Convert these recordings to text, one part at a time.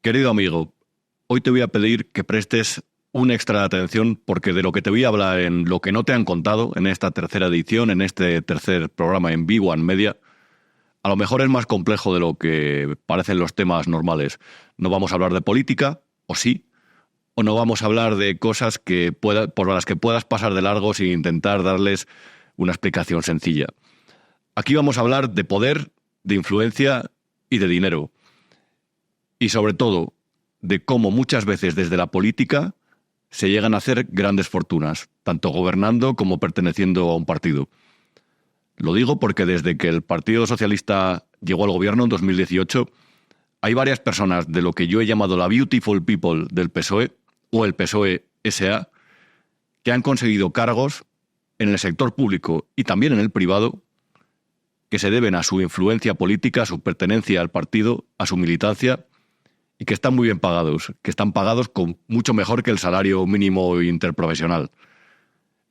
Querido amigo, hoy te voy a pedir que prestes una extra atención porque de lo que te voy a hablar en Lo que no te han contado, en esta tercera edición, en este tercer programa en V1 Media, a lo mejor es más complejo de lo que parecen los temas normales. No vamos a hablar de política, o sí, o no vamos a hablar de cosas por las que puedas pasar de largo sin intentar darles una explicación sencilla. Aquí vamos a hablar de poder, de influencia y de dinero. Y sobre todo, de cómo muchas veces desde la política se llegan a hacer grandes fortunas, tanto gobernando como perteneciendo a un partido. Lo digo porque desde que el Partido Socialista llegó al gobierno en 2018, hay varias personas de lo que yo he llamado la Beautiful People del PSOE, o el PSOE SA, que han conseguido cargos en el sector público y también en el privado, que se deben a su influencia política, a su pertenencia al partido, a su militancia, y que están muy bien pagados, que están pagados con mucho mejor que el salario mínimo interprofesional.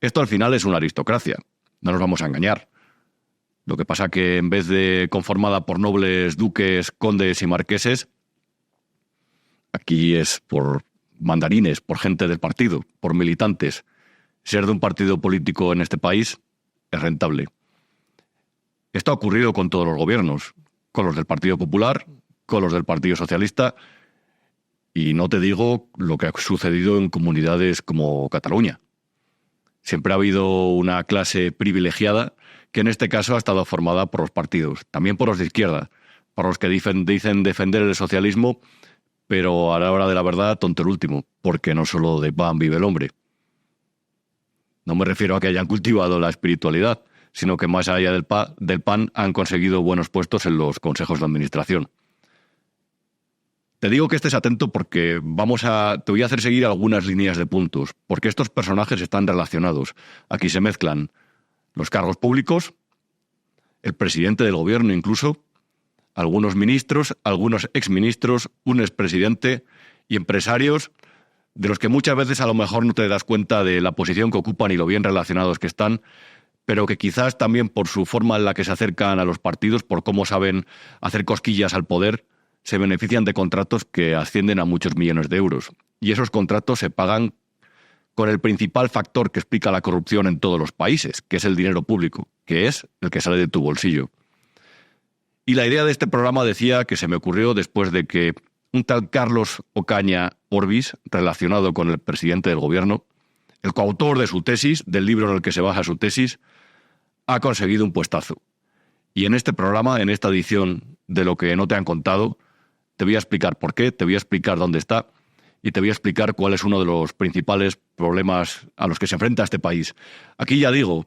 Esto al final es una aristocracia, no nos vamos a engañar. Lo que pasa que en vez de conformada por nobles, duques, condes y marqueses, aquí es por mandarines, por gente del partido, por militantes. Ser de un partido político en este país es rentable. Esto ha ocurrido con todos los gobiernos, con los del Partido Popular, con los del Partido Socialista, y no te digo lo que ha sucedido en comunidades como Cataluña. Siempre ha habido una clase privilegiada que en este caso ha estado formada por los partidos, también por los de izquierda, por los que dicen defender el socialismo, pero a la hora de la verdad, tonto el último, porque no solo de pan vive el hombre. No me refiero a que hayan cultivado la espiritualidad, sino que más allá del pan han conseguido buenos puestos en los consejos de administración. Te digo que estés atento porque te voy a hacer seguir algunas líneas de puntos, porque estos personajes están relacionados. Aquí se mezclan los cargos públicos, el presidente del gobierno incluso, algunos ministros, algunos exministros, un expresidente y empresarios de los que muchas veces a lo mejor no te das cuenta de la posición que ocupan y lo bien relacionados que están, pero que quizás también por su forma en la que se acercan a los partidos, por cómo saben hacer cosquillas al poder, se benefician de contratos que ascienden a muchos millones de euros. Y esos contratos se pagan con el principal factor que explica la corrupción en todos los países, que es el dinero público, que es el que sale de tu bolsillo. Y la idea de este programa decía que se me ocurrió después de que un tal Carlos Ocaña Orbis, relacionado con el presidente del gobierno, el coautor de su tesis, del libro en el que se basa su tesis, ha conseguido un puestazo. Y en este programa, en esta edición de Lo que no te han contado, te voy a explicar por qué, te voy a explicar dónde está y te voy a explicar cuál es uno de los principales problemas a los que se enfrenta este país. Aquí ya digo,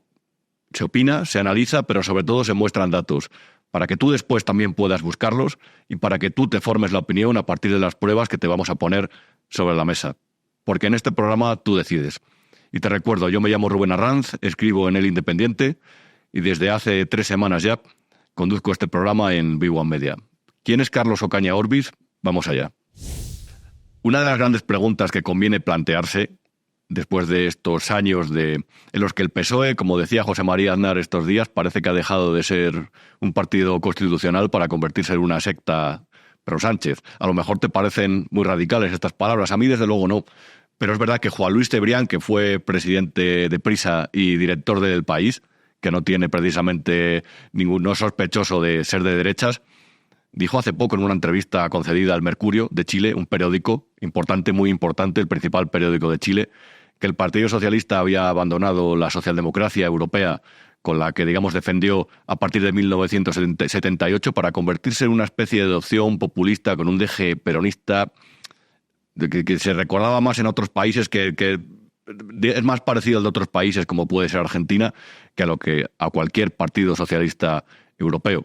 se opina, se analiza, pero sobre todo se muestran datos, para que tú después también puedas buscarlos y para que tú te formes la opinión a partir de las pruebas que te vamos a poner sobre la mesa. Porque en este programa tú decides. Y te recuerdo, yo me llamo Rubén Arranz, escribo en El Independiente y desde hace 3 semanas ya conduzco este programa en V1 Media. ¿Quién es Carlos Ocaña Orbis? Vamos allá. Una de las grandes preguntas que conviene plantearse después de estos años en los que el PSOE, como decía José María Aznar estos días, parece que ha dejado de ser un partido constitucional para convertirse en una secta pro Sánchez. A lo mejor te parecen muy radicales estas palabras, a mí desde luego no, pero es verdad que Juan Luis Cebrián, que fue presidente de Prisa y director del País, que no tiene precisamente no sospechoso de ser de derechas, dijo hace poco en una entrevista concedida al Mercurio de Chile, un periódico importante, muy importante, el principal periódico de Chile, que el Partido Socialista había abandonado la socialdemocracia europea con la que, digamos, defendió a partir de 1978 para convertirse en una especie de opción populista con un deje peronista que se recordaba más en otros países que es más parecido al de otros países como puede ser Argentina que a cualquier partido socialista europeo.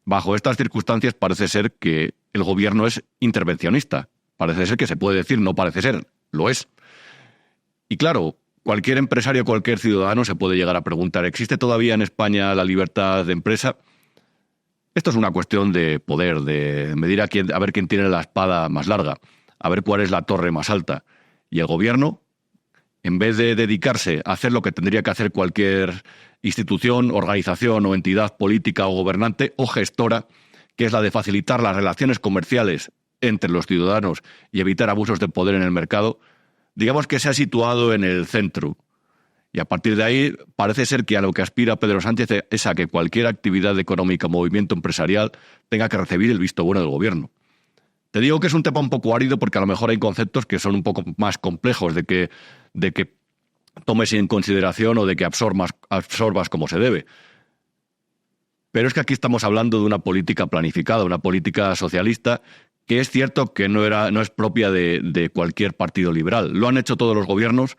Bajo estas circunstancias parece ser que el gobierno es intervencionista. Parece ser que se puede decir, no parece ser, lo es. Y claro, cualquier empresario, cualquier ciudadano se puede llegar a preguntar, ¿existe todavía en España la libertad de empresa? Esto es una cuestión de poder, de medir a ver quién tiene la espada más larga, a ver cuál es la torre más alta. Y el gobierno, en vez de dedicarse a hacer lo que tendría que hacer cualquier institución, organización o entidad política o gobernante o gestora, que es la de facilitar las relaciones comerciales entre los ciudadanos y evitar abusos de poder en el mercado, digamos que se ha situado en el centro. Y a partir de ahí parece ser que a lo que aspira Pedro Sánchez es a que cualquier actividad económica o movimiento empresarial tenga que recibir el visto bueno del gobierno. Te digo que es un tema un poco árido porque a lo mejor hay conceptos que son un poco más complejos de que tomes en consideración o de que absorbas como se debe. Pero es que aquí estamos hablando de una política planificada, una política socialista que es cierto que no es propia de cualquier partido liberal. Lo han hecho todos los gobiernos,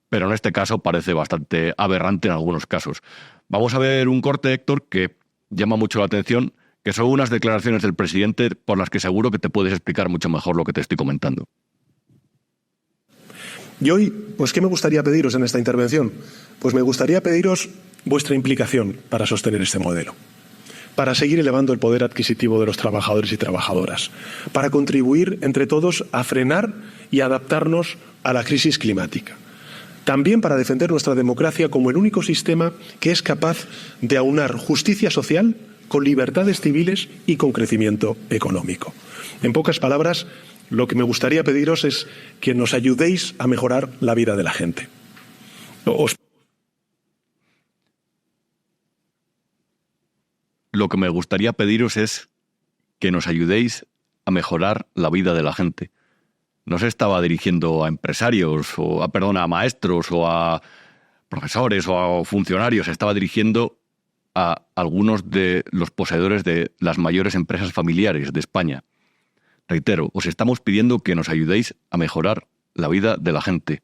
pero en este caso parece bastante aberrante en algunos casos. Vamos a ver un corte, Héctor, que llama mucho la atención, que son unas declaraciones del presidente por las que seguro que te puedes explicar mucho mejor lo que te estoy comentando. Y hoy, pues, ¿qué me gustaría pediros en esta intervención? Pues me gustaría pediros vuestra implicación para sostener este modelo, para seguir elevando el poder adquisitivo de los trabajadores y trabajadoras, para contribuir entre todos a frenar y adaptarnos a la crisis climática. También para defender nuestra democracia como el único sistema que es capaz de aunar justicia social con libertades civiles y con crecimiento económico. En pocas palabras, lo que me gustaría pediros es que nos ayudéis a mejorar la vida de la gente. Lo que me gustaría pediros es que nos ayudéis a mejorar la vida de la gente. No se estaba dirigiendo a empresarios, a maestros, o a profesores, o a funcionarios. Se estaba dirigiendo a algunos de los poseedores de las mayores empresas familiares de España. Reitero, os estamos pidiendo que nos ayudéis a mejorar la vida de la gente.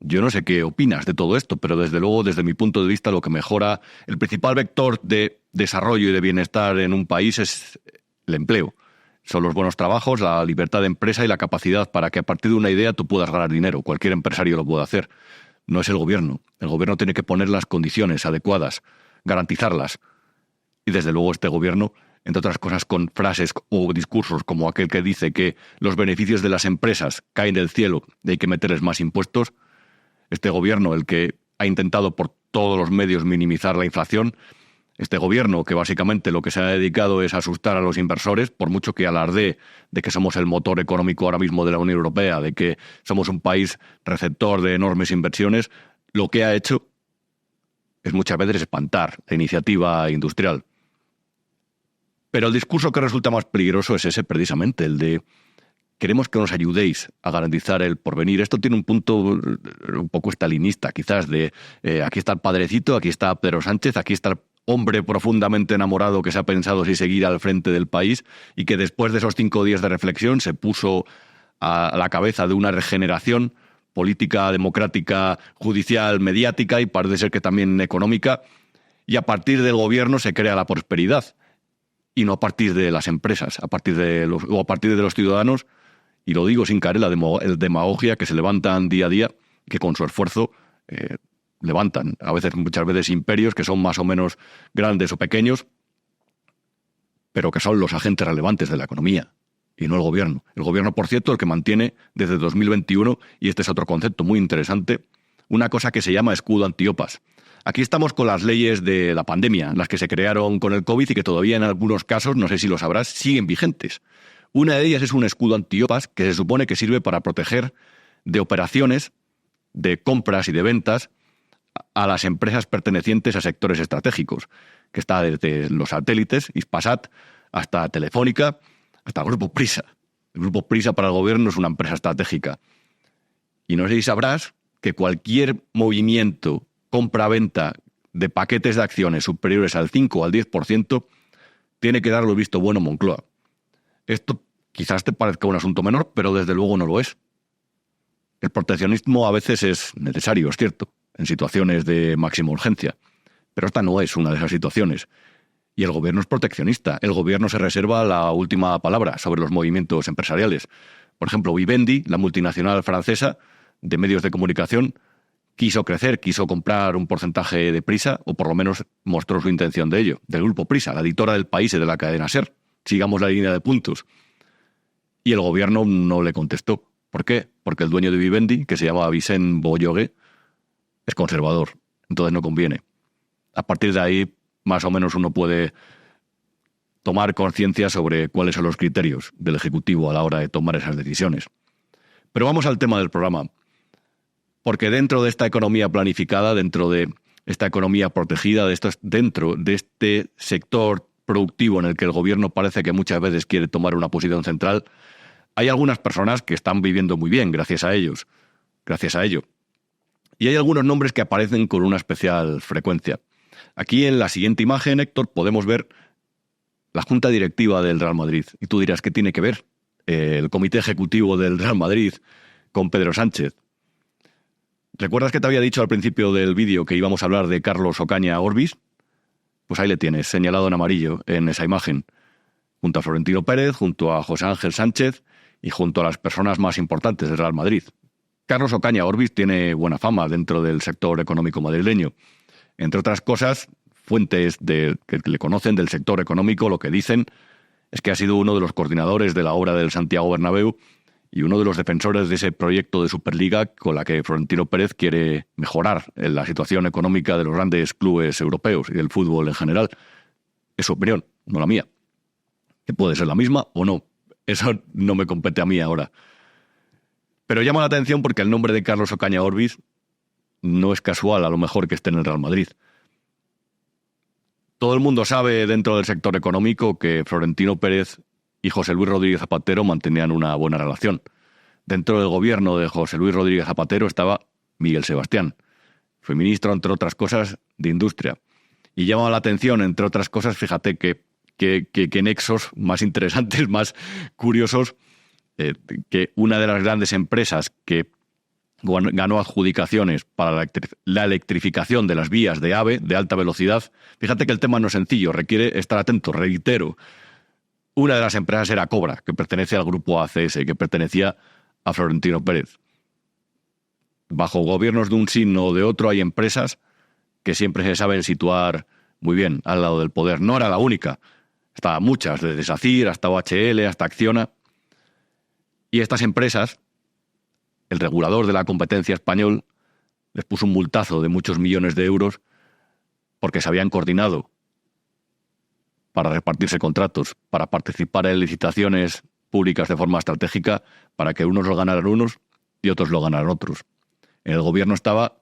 Yo no sé qué opinas de todo esto, pero desde luego, desde mi punto de vista, lo que mejora, el principal vector de desarrollo y de bienestar en un país es el empleo. Son los buenos trabajos, la libertad de empresa y la capacidad para que a partir de una idea tú puedas ganar dinero. Cualquier empresario lo puede hacer. No es el gobierno. El gobierno tiene que poner las condiciones adecuadas, garantizarlas. Y desde luego este gobierno, entre otras cosas, con frases o discursos como aquel que dice que los beneficios de las empresas caen del cielo y hay que meterles más impuestos, este gobierno, el que ha intentado por todos los medios minimizar la inflación, este gobierno que básicamente lo que se ha dedicado es asustar a los inversores, por mucho que alardee de que somos el motor económico ahora mismo de la Unión Europea, de que somos un país receptor de enormes inversiones, lo que ha hecho es muchas veces espantar la iniciativa industrial. Pero el discurso que resulta más peligroso es ese precisamente, el de queremos que nos ayudéis a garantizar el porvenir. Esto tiene un punto un poco estalinista, quizás, de aquí está el padrecito, aquí está Pedro Sánchez, aquí está el hombre profundamente enamorado que se ha pensado si seguir al frente del país y que después de esos 5 días de reflexión se puso a la cabeza de una regeneración política, democrática, judicial, mediática y parece ser que también económica, y a partir del gobierno se crea la prosperidad y no a partir de las empresas, a partir de los ciudadanos, y lo digo sin caer en la demagogia que se levantan día a día, que con su esfuerzo levantan muchas veces imperios que son más o menos grandes o pequeños, pero que son los agentes relevantes de la economía y no el gobierno. El gobierno, por cierto, el que mantiene desde 2021, y este es otro concepto muy interesante, una cosa que se llama escudo antiopas. Aquí estamos con las leyes de la pandemia, las que se crearon con el COVID y que todavía en algunos casos, no sé si lo sabrás, siguen vigentes. Una de ellas es un escudo antiopas que se supone que sirve para proteger de operaciones, de compras y de ventas a las empresas pertenecientes a sectores estratégicos, que está desde los satélites, Hispasat, hasta Telefónica, hasta el Grupo Prisa. El Grupo Prisa para el gobierno es una empresa estratégica. Y no sé si sabrás que cualquier movimiento, compra-venta de paquetes de acciones superiores al 5 o al 10% tiene que darlo visto bueno Moncloa. Esto quizás te parezca un asunto menor, pero desde luego no lo es. El proteccionismo a veces es necesario, es cierto, en situaciones de máxima urgencia, pero esta no es una de esas situaciones. Y el gobierno es proteccionista. El gobierno se reserva la última palabra sobre los movimientos empresariales. Por ejemplo, Vivendi, la multinacional francesa de medios de comunicación, quiso crecer, quiso comprar un porcentaje de Prisa, o por lo menos mostró su intención de ello, del Grupo Prisa, la editora del País y de la cadena SER. Sigamos la línea de puntos. Y el gobierno no le contestó. ¿Por qué? Porque el dueño de Vivendi, que se llama Vicent Bolloré, es conservador. Entonces no conviene. A partir de ahí, más o menos uno puede tomar conciencia sobre cuáles son los criterios del Ejecutivo a la hora de tomar esas decisiones. Pero vamos al tema del programa. Porque dentro de esta economía planificada, dentro de esta economía protegida, dentro de este sector productivo en el que el gobierno parece que muchas veces quiere tomar una posición central, hay algunas personas que están viviendo muy bien gracias a ello. Y hay algunos nombres que aparecen con una especial frecuencia. Aquí en la siguiente imagen, Héctor, podemos ver la Junta Directiva del Real Madrid. Y tú dirás, ¿qué tiene que ver el Comité Ejecutivo del Real Madrid con Pedro Sánchez? ¿Recuerdas que te había dicho al principio del vídeo que íbamos a hablar de Carlos Ocaña Orbis? Pues ahí le tienes, señalado en amarillo en esa imagen, junto a Florentino Pérez, junto a José Ángel Sánchez y junto a las personas más importantes del Real Madrid. Carlos Ocaña Orbis tiene buena fama dentro del sector económico madrileño. Entre otras cosas, fuentes que le conocen del sector económico lo que dicen es que ha sido uno de los coordinadores de la obra del Santiago Bernabéu y uno de los defensores de ese proyecto de Superliga con la que Florentino Pérez quiere mejorar la situación económica de los grandes clubes europeos y del fútbol en general. Es su opinión, no la mía. Que puede ser la misma o no. Eso no me compete a mí ahora. Pero llama la atención porque el nombre de Carlos Ocaña Orbis no es casual, a lo mejor, que esté en el Real Madrid. Todo el mundo sabe dentro del sector económico que Florentino Pérez y José Luis Rodríguez Zapatero mantenían una buena relación. Dentro del gobierno de José Luis Rodríguez Zapatero estaba Miguel Sebastián. Fue ministro, entre otras cosas, de Industria. Y llama la atención, entre otras cosas, fíjate que nexos más interesantes, más curiosos, que una de las grandes empresas que ganó adjudicaciones para la electrificación de las vías de AVE, de alta velocidad. Fíjate que el tema no es sencillo, requiere estar atento, reitero. Una de las empresas era Cobra, que pertenece al grupo ACS, que pertenecía a Florentino Pérez. Bajo gobiernos de un signo o de otro hay empresas que siempre se saben situar muy bien al lado del poder. No era la única, estaban muchas, desde SACIR hasta OHL, hasta Acciona. Y estas empresas, el regulador de la competencia español les puso un multazo de muchos millones de euros porque se habían coordinado para repartirse contratos, para participar en licitaciones públicas de forma estratégica, para que unos lo ganaran unos y otros lo ganaran otros. En el gobierno estaba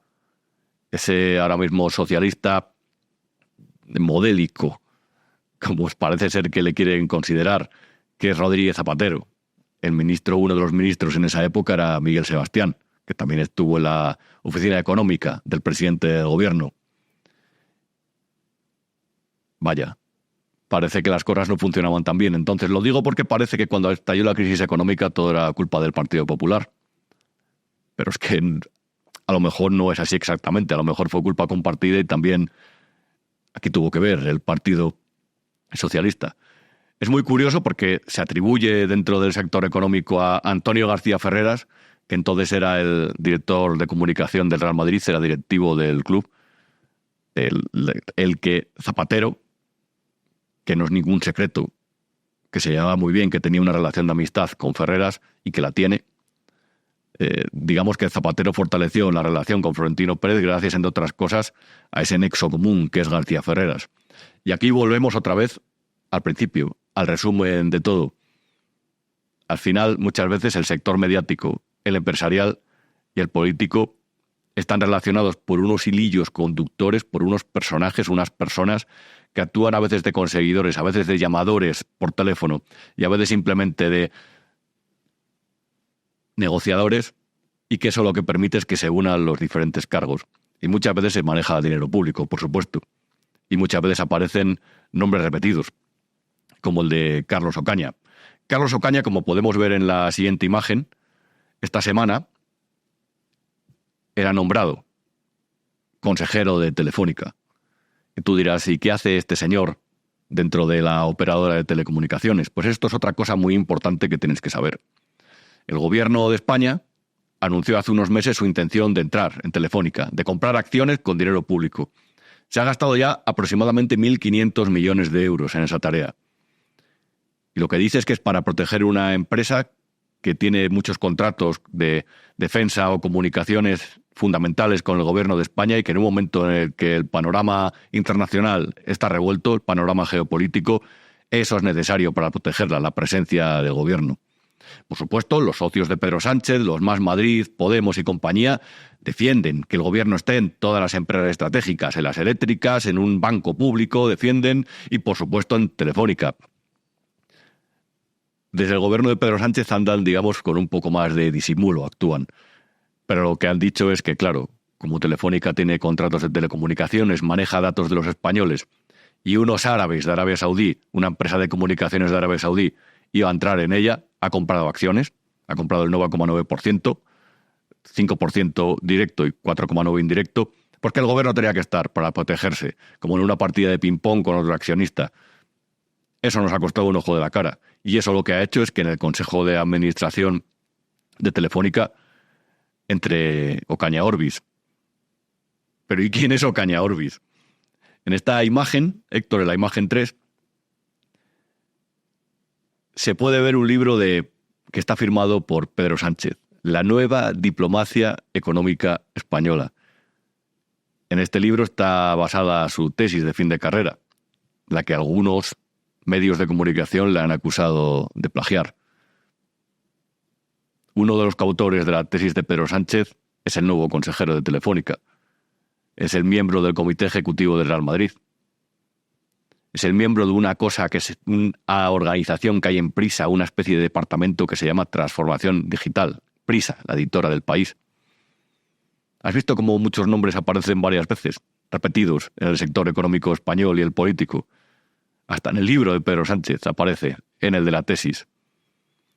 ese ahora mismo socialista modélico, como parece ser que le quieren considerar, que es Rodríguez Zapatero. Uno de los ministros en esa época era Miguel Sebastián, que también estuvo en la oficina económica del presidente del gobierno. Vaya, parece que las cosas no funcionaban tan bien. Entonces lo digo porque parece que cuando estalló la crisis económica todo era culpa del Partido Popular. Pero es que a lo mejor no es así exactamente. A lo mejor fue culpa compartida y también aquí tuvo que ver el Partido Socialista. Es muy curioso porque se atribuye dentro del sector económico a Antonio García Ferreras, que entonces era el director de comunicación del Real Madrid, era directivo del club, el que Zapatero, que no es ningún secreto, que se llevaba muy bien, que tenía una relación de amistad con Ferreras y que la tiene. Digamos que Zapatero fortaleció la relación con Florentino Pérez gracias, entre otras cosas, a ese nexo común que es García Ferreras. Y aquí volvemos otra vez al principio, al resumen de todo. Al final, muchas veces el sector mediático, el empresarial y el político están relacionados por unos hilillos conductores, por unos personajes, unas personas que actúan a veces de conseguidores, a veces de llamadores por teléfono y a veces simplemente de negociadores, y que eso lo que permite es que se unan los diferentes cargos. Y muchas veces se maneja dinero público, por supuesto. Y muchas veces aparecen nombres repetidos, como el de Carlos Ocaña. Carlos Ocaña, como podemos ver en la siguiente imagen, esta semana era nombrado consejero de Telefónica. Y tú dirás, ¿y qué hace este señor dentro de la operadora de telecomunicaciones? Pues esto es otra cosa muy importante que tienes que saber. El gobierno de España anunció hace unos meses su intención de entrar en Telefónica, de comprar acciones con dinero público. Se ha gastado ya aproximadamente 1.500 millones de euros en esa tarea. Y lo que dice es que es para proteger una empresa que tiene muchos contratos de defensa o comunicaciones fundamentales con el gobierno de España y que en un momento en el que el panorama internacional está revuelto, el panorama geopolítico, Eso es necesario para protegerla, la presencia del gobierno. Por supuesto, los socios de Pedro Sánchez, los Más Madrid, Podemos y compañía, defienden que el gobierno esté en todas las empresas estratégicas, en las eléctricas, en un banco público, defienden, y por supuesto en Telefónica. Desde el gobierno de Pedro Sánchez andan, digamos, con un poco más de disimulo, actúan. Pero lo que han dicho es que, claro, como Telefónica tiene contratos de telecomunicaciones, maneja datos de los españoles, y unos árabes de Arabia Saudí, una empresa de comunicaciones de Arabia Saudí, iba a entrar en ella, ha comprado acciones, ha comprado el 9,9%, 5% directo y 4,9% indirecto, porque el gobierno tenía que estar para protegerse, como en una partida de ping-pong con otro accionista. Eso nos ha costado un ojo de la cara. Y eso lo que ha hecho es que en el Consejo de Administración de Telefónica entre Ocaña Orbis. Pero ¿y quién es Ocaña Orbis? En esta imagen, Héctor, en la imagen 3, se puede ver un libro que está firmado por Pedro Sánchez, La nueva diplomacia económica española. En este libro está basada su tesis de fin de carrera, la que algunos medios de comunicación le han acusado de plagiar. Uno de los coautores de la tesis de Pedro Sánchez es el nuevo consejero de Telefónica. Es el miembro del Comité Ejecutivo del Real Madrid. Es el miembro de una cosa que es una organización que hay en Prisa, una especie de departamento que se llama Transformación Digital. Prisa, la editora del País. ¿Has visto cómo muchos nombres aparecen varias veces, repetidos en el sector económico español y el político? Hasta en el libro de Pedro Sánchez aparece, en el de la tesis.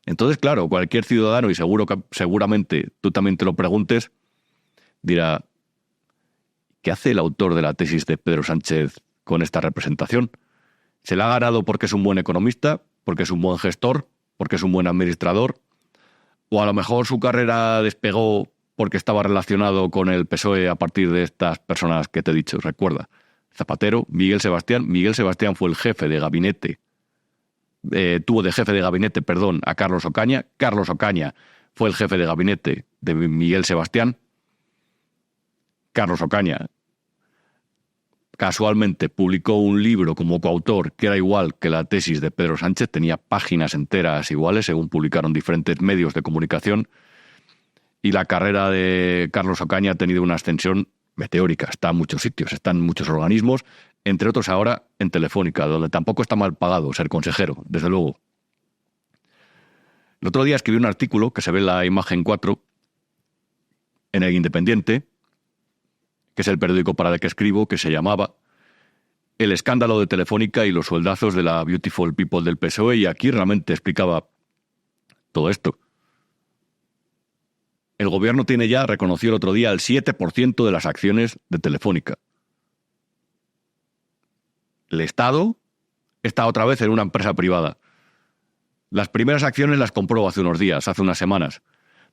Entonces, claro, cualquier ciudadano, y seguramente tú también te lo preguntes, dirá, ¿qué hace el autor de la tesis de Pedro Sánchez con esta representación? ¿Se la ha ganado porque es un buen economista, porque es un buen gestor, porque es un buen administrador? ¿O a lo mejor su carrera despegó porque estaba relacionado con el PSOE a partir de estas personas que te he dicho? Recuerda, Zapatero, Miguel Sebastián. Miguel Sebastián fue el jefe de gabinete, tuvo de jefe de gabinete, a Carlos Ocaña. Carlos Ocaña fue el jefe de gabinete de Miguel Sebastián. Carlos Ocaña casualmente publicó un libro como coautor que era igual que la tesis de Pedro Sánchez, tenía páginas enteras iguales, según publicaron diferentes medios de comunicación, y la carrera de Carlos Ocaña ha tenido una ascensión meteórica, está en muchos sitios, está en muchos organismos, entre otros ahora en Telefónica, donde tampoco está mal pagado ser consejero, desde luego. El otro día escribí un artículo, que se ve en la imagen 4, en El Independiente, que es el periódico para el que escribo, que se llamaba El escándalo de Telefónica y los sueldazos de la Beautiful People del PSOE, y aquí realmente explicaba todo esto. El gobierno tiene ya, reconoció el otro día, el 7% de las acciones de Telefónica. El Estado está otra vez en una empresa privada. Las primeras acciones las compró hace unos días, hace unas semanas.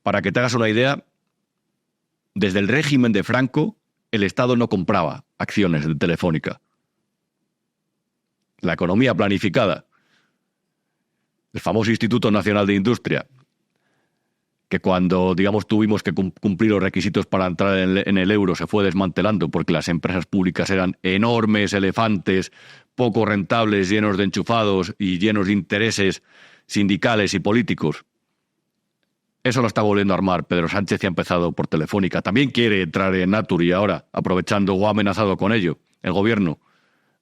Para que te hagas una idea, desde el régimen de Franco, el Estado no compraba acciones de Telefónica. La economía planificada, el famoso Instituto Nacional de Industria, que cuando, digamos, tuvimos que cumplir los requisitos para entrar en el euro se fue desmantelando porque las empresas públicas eran enormes elefantes, poco rentables, llenos de enchufados y llenos de intereses sindicales y políticos. Eso lo está volviendo a armar Pedro Sánchez y ha empezado por Telefónica. También quiere entrar en Naturgy ahora, aprovechando o ha amenazado con ello el gobierno.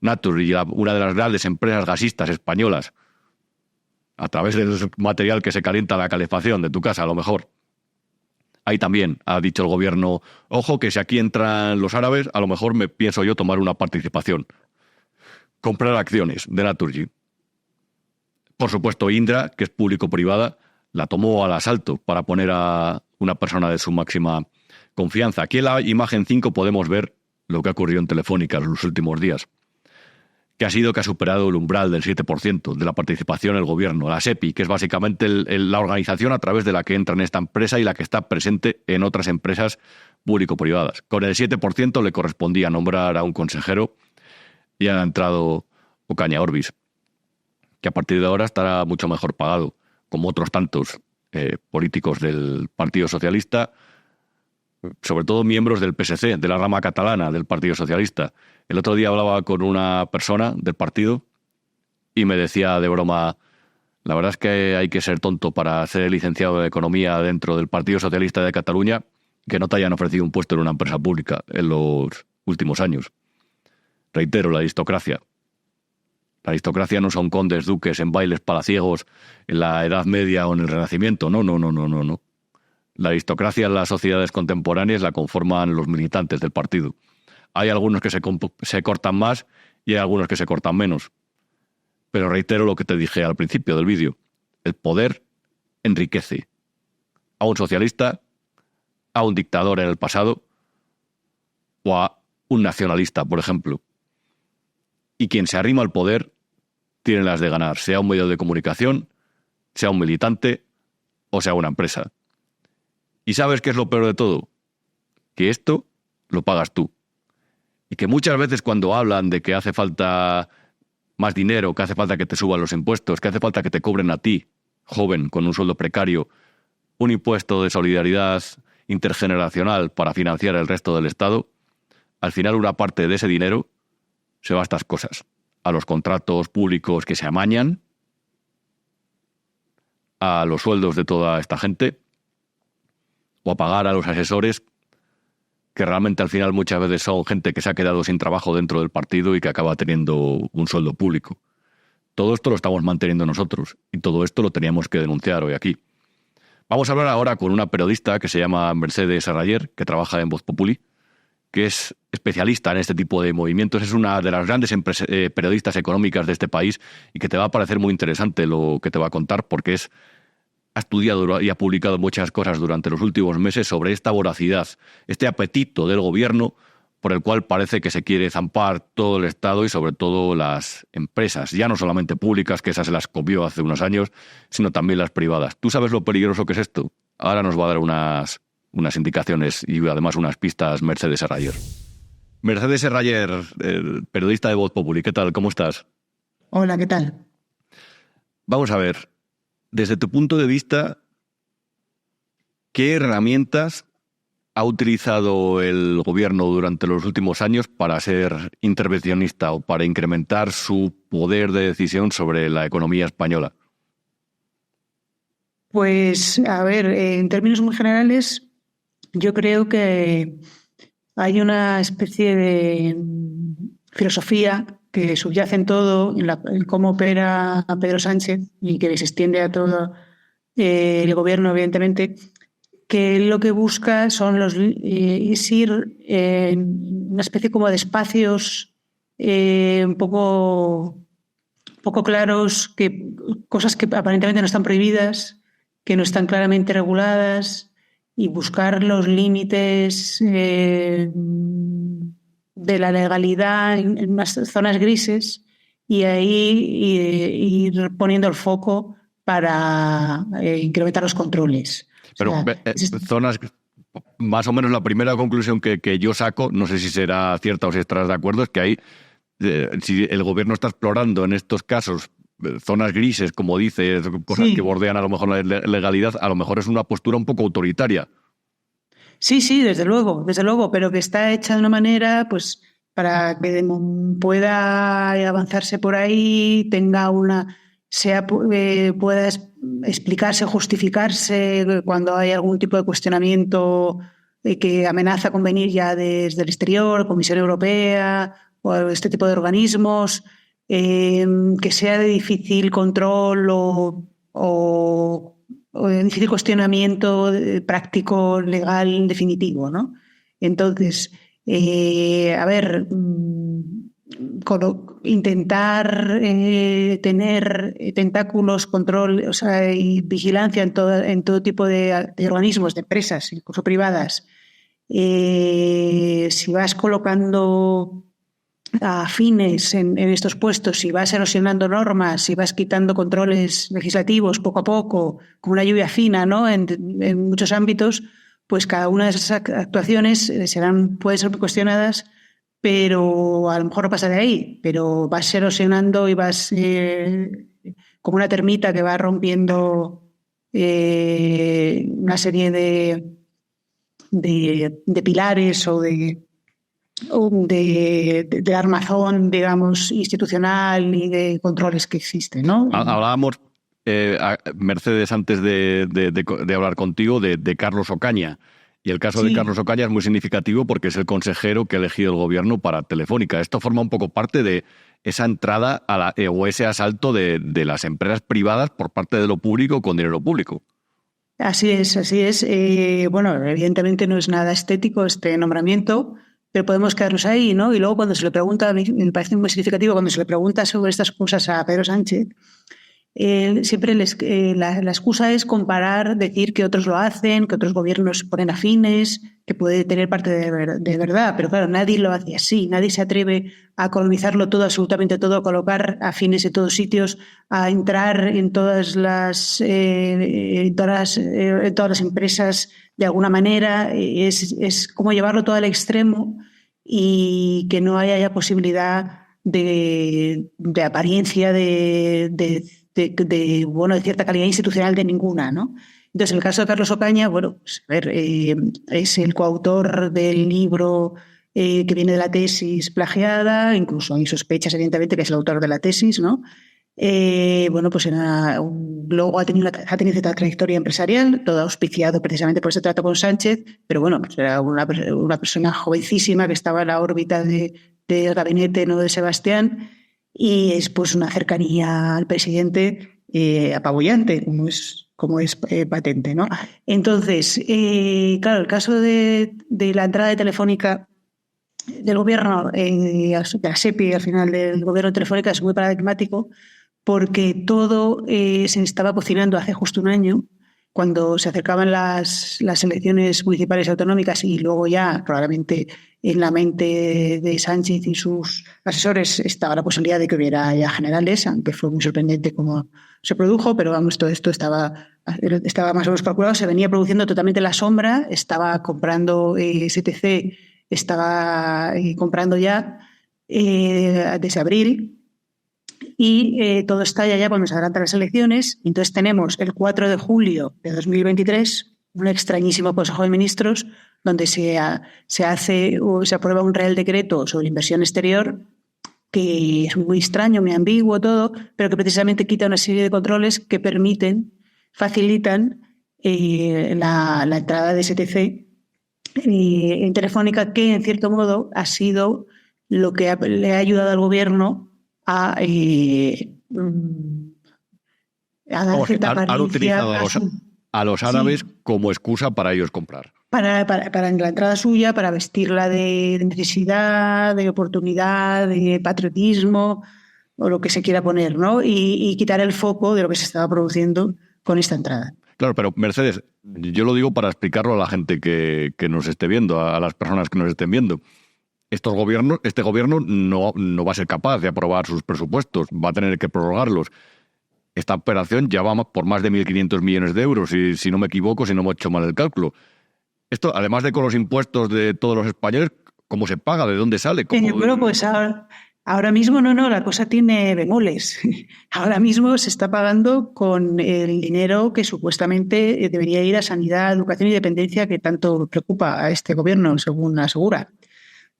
Naturgy, una de las grandes empresas gasistas españolas, a través del material que se calienta la calefacción de tu casa, a lo mejor. Ahí también ha dicho el gobierno, ojo, que si aquí entran los árabes, a lo mejor me pienso yo tomar una participación. Comprar acciones de Naturgy. Por supuesto, Indra, que es público-privada, la tomó al asalto para poner a una persona de su máxima confianza. Aquí en la imagen 5 podemos ver lo que ha ocurrido en Telefónica en los últimos días, que ha superado el umbral del 7% de la participación del gobierno, la SEPI, que es básicamente la organización a través de la que entra en esta empresa y la que está presente en otras empresas público-privadas. Con el 7% le correspondía nombrar a un consejero y ha entrado Ocaña Orbis, que a partir de ahora estará mucho mejor pagado, como otros tantos políticos del Partido Socialista, sobre todo miembros del PSC, de la rama catalana del Partido Socialista. El otro día hablaba con una persona del partido y me decía de broma, la verdad es que hay que ser tonto para ser licenciado de Economía dentro del Partido Socialista de Cataluña, que no te hayan ofrecido un puesto en una empresa pública en los últimos años. Reitero, la aristocracia. La aristocracia no son condes, duques en bailes palaciegos en la Edad Media o en el Renacimiento. No. La aristocracia en las sociedades contemporáneas la conforman los militantes del partido. Hay algunos que se cortan más y hay algunos que se cortan menos. Pero reitero lo que te dije al principio del vídeo. El poder enriquece a un socialista, a un dictador en el pasado o a un nacionalista, por ejemplo. Y quien se arrima al poder tiene las de ganar, sea un medio de comunicación, sea un militante o sea una empresa. ¿Y sabes qué es lo peor de todo? Que esto lo pagas tú. Y que muchas veces cuando hablan de que hace falta más dinero, que hace falta que te suban los impuestos, que hace falta que te cobren a ti, joven, con un sueldo precario, un impuesto de solidaridad intergeneracional para financiar el resto del Estado, al final una parte de ese dinero se va a estas cosas. A los contratos públicos que se amañan, a los sueldos de toda esta gente, o a pagar a los asesores, que realmente al final muchas veces son gente que se ha quedado sin trabajo dentro del partido y que acaba teniendo un sueldo público. Todo esto lo estamos manteniendo nosotros y todo esto lo teníamos que denunciar hoy aquí. Vamos a hablar ahora con una periodista que se llama Mercedes Serraller, que trabaja en Voz Populi, que es especialista en este tipo de movimientos. Es una de las grandes periodistas económicas de este país y que te va a parecer muy interesante lo que te va a contar porque ha estudiado y ha publicado muchas cosas durante los últimos meses sobre esta voracidad, este apetito del gobierno por el cual parece que se quiere zampar todo el Estado y sobre todo las empresas, ya no solamente públicas, que esas se las copió hace unos años, sino también las privadas. ¿Tú sabes lo peligroso que es esto? Ahora nos va a dar unas indicaciones y además unas pistas Mercedes Serraller. Mercedes Serraller, periodista de Voz Populi, ¿qué tal? ¿Cómo estás? Hola, ¿qué tal? Vamos a ver, desde tu punto de vista, ¿qué herramientas ha utilizado el gobierno durante los últimos años para ser intervencionista o para incrementar su poder de decisión sobre la economía española? Pues, a ver, en términos muy generales, yo creo que hay una especie de filosofía que subyace en todo, en cómo opera Pedro Sánchez y que se extiende a todo el gobierno, evidentemente, que lo que busca son es ir en una especie como de espacios un poco claros, cosas que aparentemente no están prohibidas, que no están claramente reguladas, y buscar los límites de la legalidad en unas zonas grises y ahí ir poniendo el foco para incrementar los controles. Pero zonas, más o menos la primera conclusión que yo saco, no sé si será cierta o si estarás de acuerdo, es que hay, si el gobierno está explorando en estos casos zonas grises, como dice, cosas que bordean a lo mejor la legalidad, a lo mejor es una postura un poco autoritaria. Sí, desde luego, pero que está hecha de una manera, pues, para que pueda avanzarse por ahí, tenga pueda explicarse, justificarse cuando hay algún tipo de cuestionamiento que amenaza con venir ya desde el exterior, Comisión Europea o este tipo de organismos, que sea de difícil control o de difícil cuestionamiento práctico, legal, definitivo, ¿no? Entonces, intentar tener tentáculos, control, y vigilancia en todo tipo de organismos, de empresas, incluso privadas. Si vas colocando afines en estos puestos, si vas erosionando normas, si vas quitando controles legislativos poco a poco, como una lluvia fina, ¿no? En muchos ámbitos, pues cada una de esas actuaciones pueden ser cuestionadas, pero a lo mejor no pasa de ahí, pero vas erosionando y vas como una termita que va rompiendo una serie de pilares o de de armazón, digamos, institucional y de controles que existen, ¿no? Hablábamos, Mercedes, antes de hablar contigo, de Carlos Ocaña. Y el caso de Carlos Ocaña es muy significativo porque es el consejero que ha elegido el gobierno para Telefónica. Esto forma un poco parte de esa entrada o ese asalto de las empresas privadas por parte de lo público con dinero público. Así es, así es. Bueno, evidentemente no es nada estético este nombramiento, pero podemos quedarnos ahí, ¿no? Y luego cuando se le pregunta, me parece muy significativo, cuando se le pregunta sobre estas cosas a Pedro Sánchez, siempre la excusa es comparar, decir que otros lo hacen, que otros gobiernos ponen afines, que puede tener parte de verdad, pero claro, nadie lo hace así, nadie se atreve a colonizarlo todo, absolutamente todo, a colocar afines en todos sitios, a entrar en todas las empresas de alguna manera. Es como llevarlo todo al extremo y que no haya ya posibilidad de apariencia de cierta calidad institucional de ninguna, ¿no? Entonces, el caso de Carlos Ocaña, bueno, pues, a ver, es el coautor del libro que viene de la tesis plagiada, incluso hay sospechas, evidentemente, que es el autor de la tesis, ¿no? Bueno, pues luego ha tenido cierta trayectoria empresarial, todo auspiciado precisamente por ese trato con Sánchez, pero bueno, pues era una persona jovencísima que estaba en la órbita del gabinete, ¿no?, de Sebastián, y es pues una cercanía al presidente apabullante, como es patente, ¿no? Entonces, claro, el caso de la entrada de Telefónica del gobierno, de la SEPI al final del gobierno de Telefónica, es muy paradigmático porque todo se estaba cocinando hace justo un año, cuando se acercaban las elecciones municipales y autonómicas, y luego ya probablemente en la mente de Sánchez y sus asesores estaba la posibilidad de que hubiera ya generales, aunque fue muy sorprendente cómo se produjo, pero vamos, todo esto estaba más o menos calculado, se venía produciendo totalmente en la sombra, estaba comprando STC, estaba comprando ya desde abril, y todo estalla ya cuando se adelantan las elecciones. Entonces tenemos el 4 de julio de 2023 un extrañísimo Consejo de Ministros donde se hace o se aprueba un Real Decreto sobre inversión exterior que es muy extraño, muy ambiguo todo, pero que precisamente quita una serie de controles que facilitan la entrada de STC en Telefónica, que en cierto modo ha sido lo que le ha ayudado al gobierno a dar cierta apariencia. Han utilizado a los árabes como excusa para ellos comprar. Para la entrada suya, para vestirla de necesidad, de oportunidad, de patriotismo, o lo que se quiera poner, ¿no? Y quitar el foco de lo que se estaba produciendo con esta entrada. Claro, pero Mercedes, yo lo digo para explicarlo a la gente que nos esté viendo, a las personas que nos estén viendo. Este gobierno no va a ser capaz de aprobar sus presupuestos, va a tener que prorrogarlos. Esta operación ya va por más de 1.500 millones de euros, si no me equivoco, si no me he hecho mal el cálculo. Esto, además de con los impuestos de todos los españoles, ¿cómo se paga? ¿De dónde sale? Bueno, pues ahora mismo no, la cosa tiene bemoles. Ahora mismo se está pagando con el dinero que supuestamente debería ir a sanidad, educación y dependencia, que tanto preocupa a este gobierno, según asegura,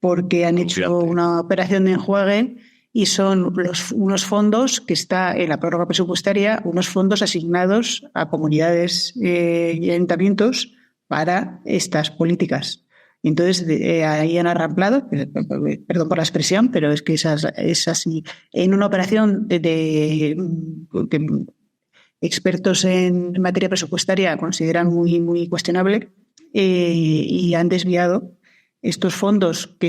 porque han hecho una operación de enjuague y son unos fondos que está en la prórroga presupuestaria, unos fondos asignados a comunidades y ayuntamientos para estas políticas. Entonces, ahí han arramplado, perdón por la expresión, pero es que es así, en una operación que expertos en materia presupuestaria consideran muy, muy cuestionable, y han desviado estos fondos que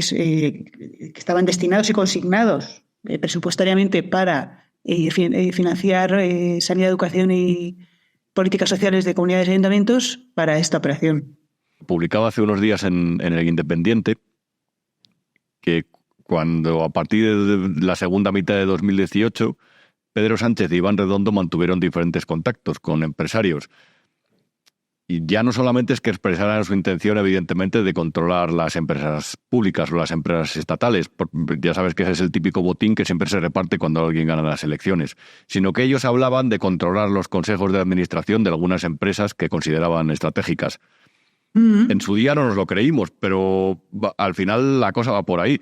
estaban destinados y consignados presupuestariamente para financiar sanidad, educación y políticas sociales de comunidades y ayuntamientos para esta operación. Publicaba hace unos días en El Independiente que cuando a partir de la segunda mitad de 2018 Pedro Sánchez y Iván Redondo mantuvieron diferentes contactos con empresarios. Y ya no solamente es que expresaran su intención, evidentemente, de controlar las empresas públicas o las empresas estatales. Ya sabes que ese es el típico botín que siempre se reparte cuando alguien gana las elecciones. Sino que ellos hablaban de controlar los consejos de administración de algunas empresas que consideraban estratégicas. En su día no nos lo creímos, pero al final la cosa va por ahí.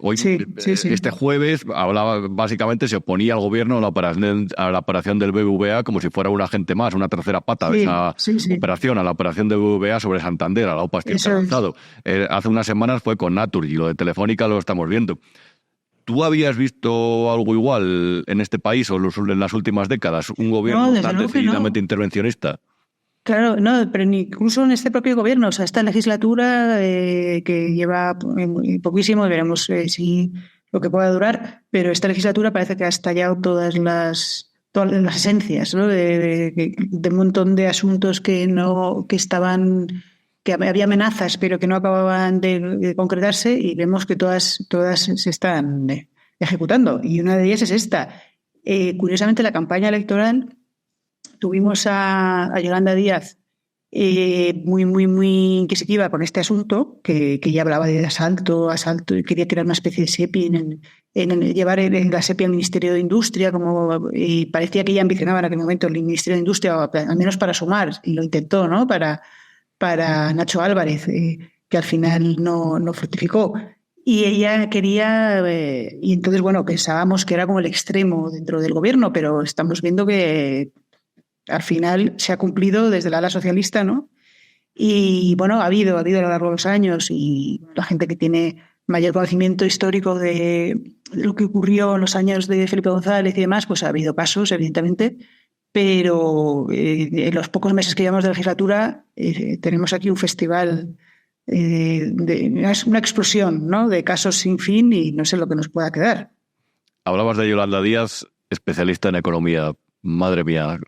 Hoy, Sí. este jueves, hablaba, básicamente se oponía al gobierno a la operación del BBVA como si fuera un agente más, una tercera pata de esa operación, a la operación del BBVA sobre Santander, a la OPA Estirpe Avanzado. Hace unas semanas fue con Naturgy, lo de Telefónica lo estamos viendo. ¿Tú habías visto algo igual en este país o en las últimas décadas? ¿Un gobierno tan decididamente intervencionista? Claro, no, pero incluso en este propio gobierno, o sea, esta legislatura que lleva poquísimo, veremos si lo que pueda durar, pero esta legislatura parece que ha estallado todas las esencias, ¿no? de un montón de asuntos que había amenazas, pero que no acababan de concretarse, y vemos que todas se están ejecutando. Y una de ellas es esta. Curiosamente, la campaña electoral tuvimos a Yolanda Díaz muy inquisitiva con este asunto, que ya hablaba de asalto, y quería crear una especie de SEPI, llevar la SEPI al Ministerio de Industria, y parecía que ella ambicionaba en aquel momento el Ministerio de Industria, al menos para sumar, y lo intentó, ¿no? Para Nacho Álvarez, que al final no fructificó. Y ella quería, y entonces, bueno, pensábamos que era como el extremo dentro del gobierno, pero estamos viendo que al final se ha cumplido desde el ala socialista, ¿no? Y bueno, ha habido a lo largo de los años, y la gente que tiene mayor conocimiento histórico de lo que ocurrió en los años de Felipe González y demás, pues ha habido pasos, evidentemente, pero en los pocos meses que llevamos de legislatura tenemos aquí un festival, es una explosión, ¿no? De casos sin fin, y no sé lo que nos pueda quedar. Hablabas de Yolanda Díaz, especialista en economía. Madre mía,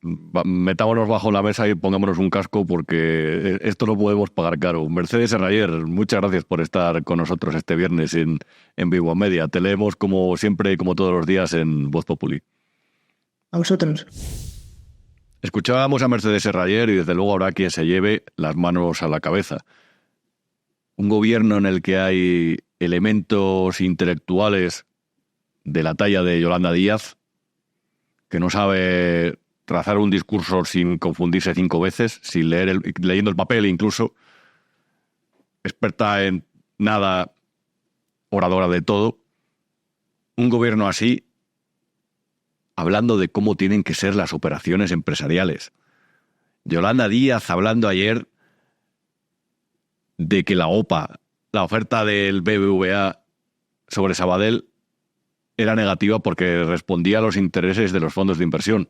metámonos bajo la mesa y pongámonos un casco, porque esto lo podemos pagar caro. Mercedes Serraller, muchas gracias por estar con nosotros este viernes en Vivo Media. Te leemos como siempre y como todos los días en Voz Populi. A vosotros. Escuchábamos a Mercedes Serraller y desde luego habrá quien se lleve las manos a la cabeza. Un gobierno en el que hay elementos intelectuales de la talla de Yolanda Díaz, que no sabe trazar un discurso sin confundirse 5 veces, sin leyendo el papel incluso, experta en nada, oradora de todo. Un gobierno así, hablando de cómo tienen que ser las operaciones empresariales. Yolanda Díaz hablando ayer de que la OPA, la oferta del BBVA sobre Sabadell, era negativa porque respondía a los intereses de los fondos de inversión.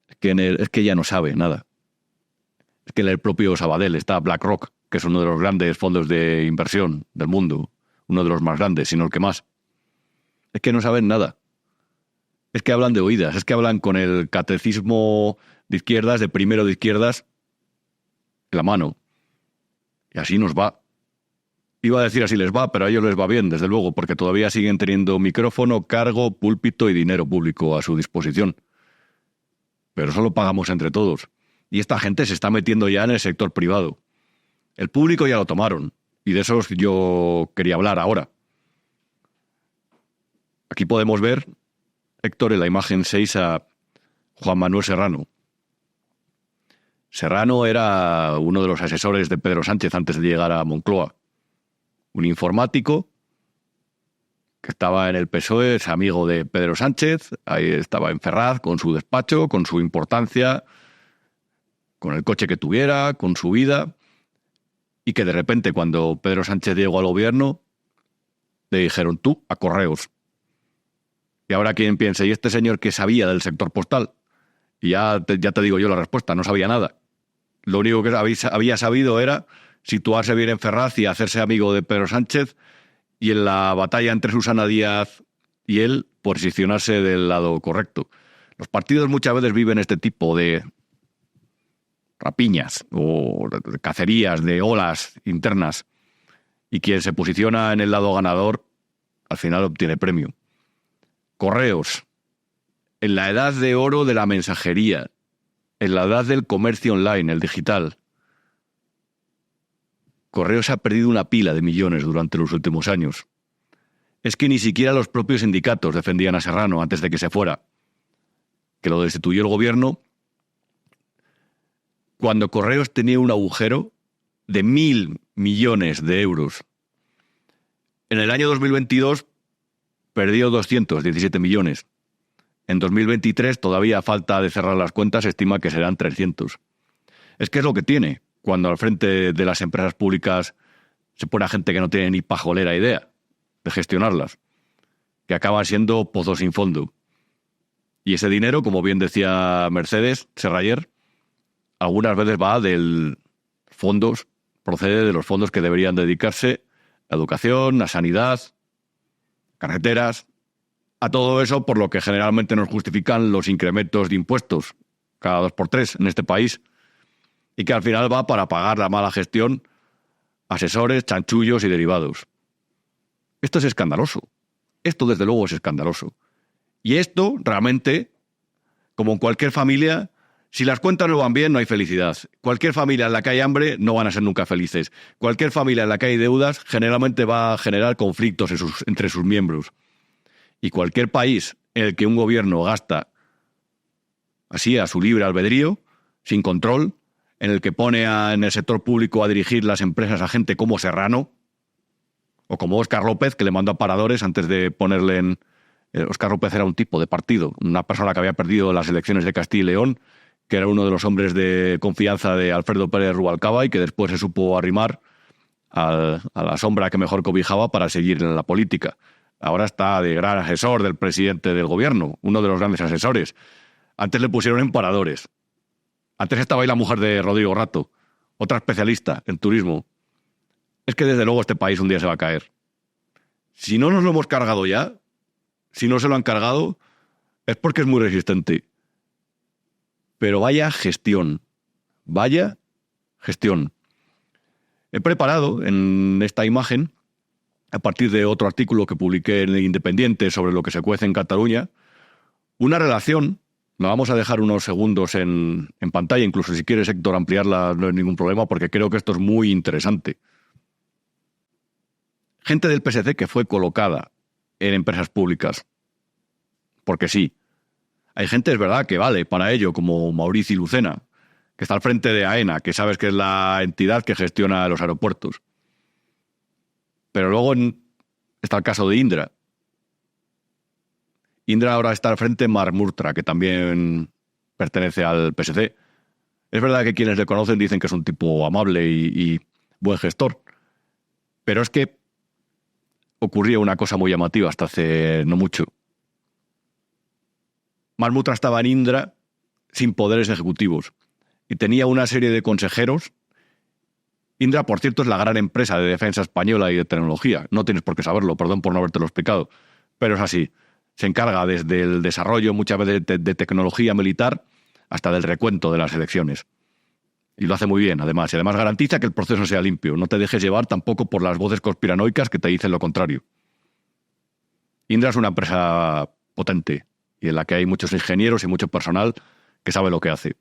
Es que ella no sabe nada. Es que en el propio Sabadell está BlackRock, que es uno de los grandes fondos de inversión del mundo, uno de los más grandes, sino el que más. Es que no saben nada. Es que hablan de oídas, es que hablan con el catecismo de izquierdas, de primero de izquierdas, en la mano. Y así nos va. Iba a decir así les va, pero a ellos les va bien, desde luego, porque todavía siguen teniendo micrófono, cargo, púlpito y dinero público a su disposición. Pero eso lo pagamos entre todos. Y esta gente se está metiendo ya en el sector privado. El público ya lo tomaron, y de eso yo quería hablar ahora. Aquí podemos ver, Héctor, en la imagen 6, a Juan Manuel Serrano. Serrano era uno de los asesores de Pedro Sánchez antes de llegar a Moncloa. Un informático que estaba en el PSOE, es amigo de Pedro Sánchez, ahí estaba en Ferraz con su despacho, con su importancia, con el coche que tuviera, con su vida, y que de repente cuando Pedro Sánchez llegó al gobierno le dijeron tú a Correos. Y ahora quien piense, ¿y este señor qué sabía del sector postal? Y ya te digo yo la respuesta, no sabía nada. Lo único que había sabido era situarse bien en Ferraz y hacerse amigo de Pedro Sánchez, y en la batalla entre Susana Díaz y él posicionarse del lado correcto. Los partidos muchas veces viven este tipo de rapiñas o de cacerías, de olas internas, y quien se posiciona en el lado ganador al final obtiene premio. Correos, en la edad de oro de la mensajería, en la edad del comercio online, el digital, Correos ha perdido una pila de millones durante los últimos años. Es que ni siquiera los propios sindicatos defendían a Serrano antes de que se fuera, que lo destituyó el gobierno cuando Correos tenía un agujero de 1.000 millones de euros. En el año 2022 perdió 217 millones. En 2023, todavía a falta de cerrar las cuentas, se estima que serán 300. Es que es lo que tiene cuando al frente de las empresas públicas se pone a gente que no tiene ni pajolera idea de gestionarlas, que acaban siendo pozos sin fondo. Y ese dinero, como bien decía Mercedes Serrayer, algunas veces va procede de los fondos que deberían dedicarse a educación, a sanidad, carreteras, a todo eso por lo que generalmente nos justifican los incrementos de impuestos cada 2x3 en este país, y que al final va para pagar la mala gestión, asesores, chanchullos y derivados. Esto es escandaloso. Esto desde luego es escandaloso. Y esto realmente, como en cualquier familia, si las cuentas no van bien, no hay felicidad. Cualquier familia en la que hay hambre no van a ser nunca felices. Cualquier familia en la que hay deudas generalmente va a generar conflictos entre sus miembros. Y cualquier país en el que un gobierno gasta así a su libre albedrío, sin control, en el que pone en el sector público a dirigir las empresas a gente como Serrano, o como Óscar López, que le mandó a paradores antes de ponerle en... Óscar López era un tipo de partido, una persona que había perdido las elecciones de Castilla y León, que era uno de los hombres de confianza de Alfredo Pérez Rubalcaba y que después se supo arrimar a la sombra que mejor cobijaba para seguir en la política. Ahora está de gran asesor del presidente del gobierno, uno de los grandes asesores. Antes le pusieron en paradores. Antes estaba ahí la mujer de Rodrigo Rato, otra especialista en turismo. Es que desde luego este país un día se va a caer. Si no nos lo hemos cargado ya, si no se lo han cargado, es porque es muy resistente. Pero vaya gestión. Vaya gestión. He preparado en esta imagen, a partir de otro artículo que publiqué en El Independiente sobre lo que se cuece en Cataluña, una relación. La vamos a dejar unos segundos en pantalla, incluso si quieres, Héctor, ampliarla no hay ningún problema, porque creo que esto es muy interesante. Gente del PSC que fue colocada en empresas públicas. Porque sí. Hay gente, es verdad, que vale para ello, como Maurici Lucena, que está al frente de AENA, que sabes que es la entidad que gestiona los aeropuertos. Pero luego está el caso de Indra. Indra ahora está al frente de Marc Murtra, que también pertenece al PSC. Es verdad que quienes le conocen dicen que es un tipo amable y buen gestor. Pero es que ocurría una cosa muy llamativa hasta hace no mucho. Marc Murtra estaba en Indra sin poderes ejecutivos y tenía una serie de consejeros. Indra, por cierto, es la gran empresa de defensa española y de tecnología. No tienes por qué saberlo, perdón por no habértelo explicado, pero es así. Se encarga desde el desarrollo muchas veces de tecnología militar hasta del recuento de las elecciones. Y lo hace muy bien, además. Y además garantiza que el proceso sea limpio. No te dejes llevar tampoco por las voces conspiranoicas que te dicen lo contrario. Indra es una empresa potente y en la que hay muchos ingenieros y mucho personal que sabe lo que hace.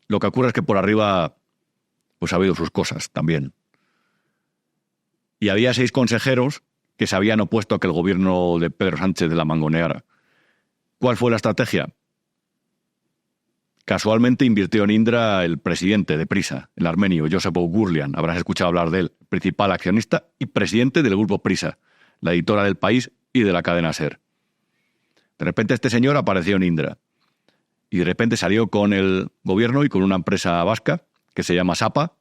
Lo que ocurre es que por arriba pues ha habido sus cosas también. Y había 6 consejeros que se habían opuesto a que el gobierno de Pedro Sánchez de la mangoneara. ¿Cuál fue la estrategia? Casualmente invirtió en Indra el presidente de Prisa, el armenio Josep Oughourlian. Habrás escuchado hablar de él, principal accionista y presidente del grupo Prisa, la editora del País y de la cadena SER. De repente este señor apareció en Indra y de repente salió con el gobierno y con una empresa vasca que se llama SAPA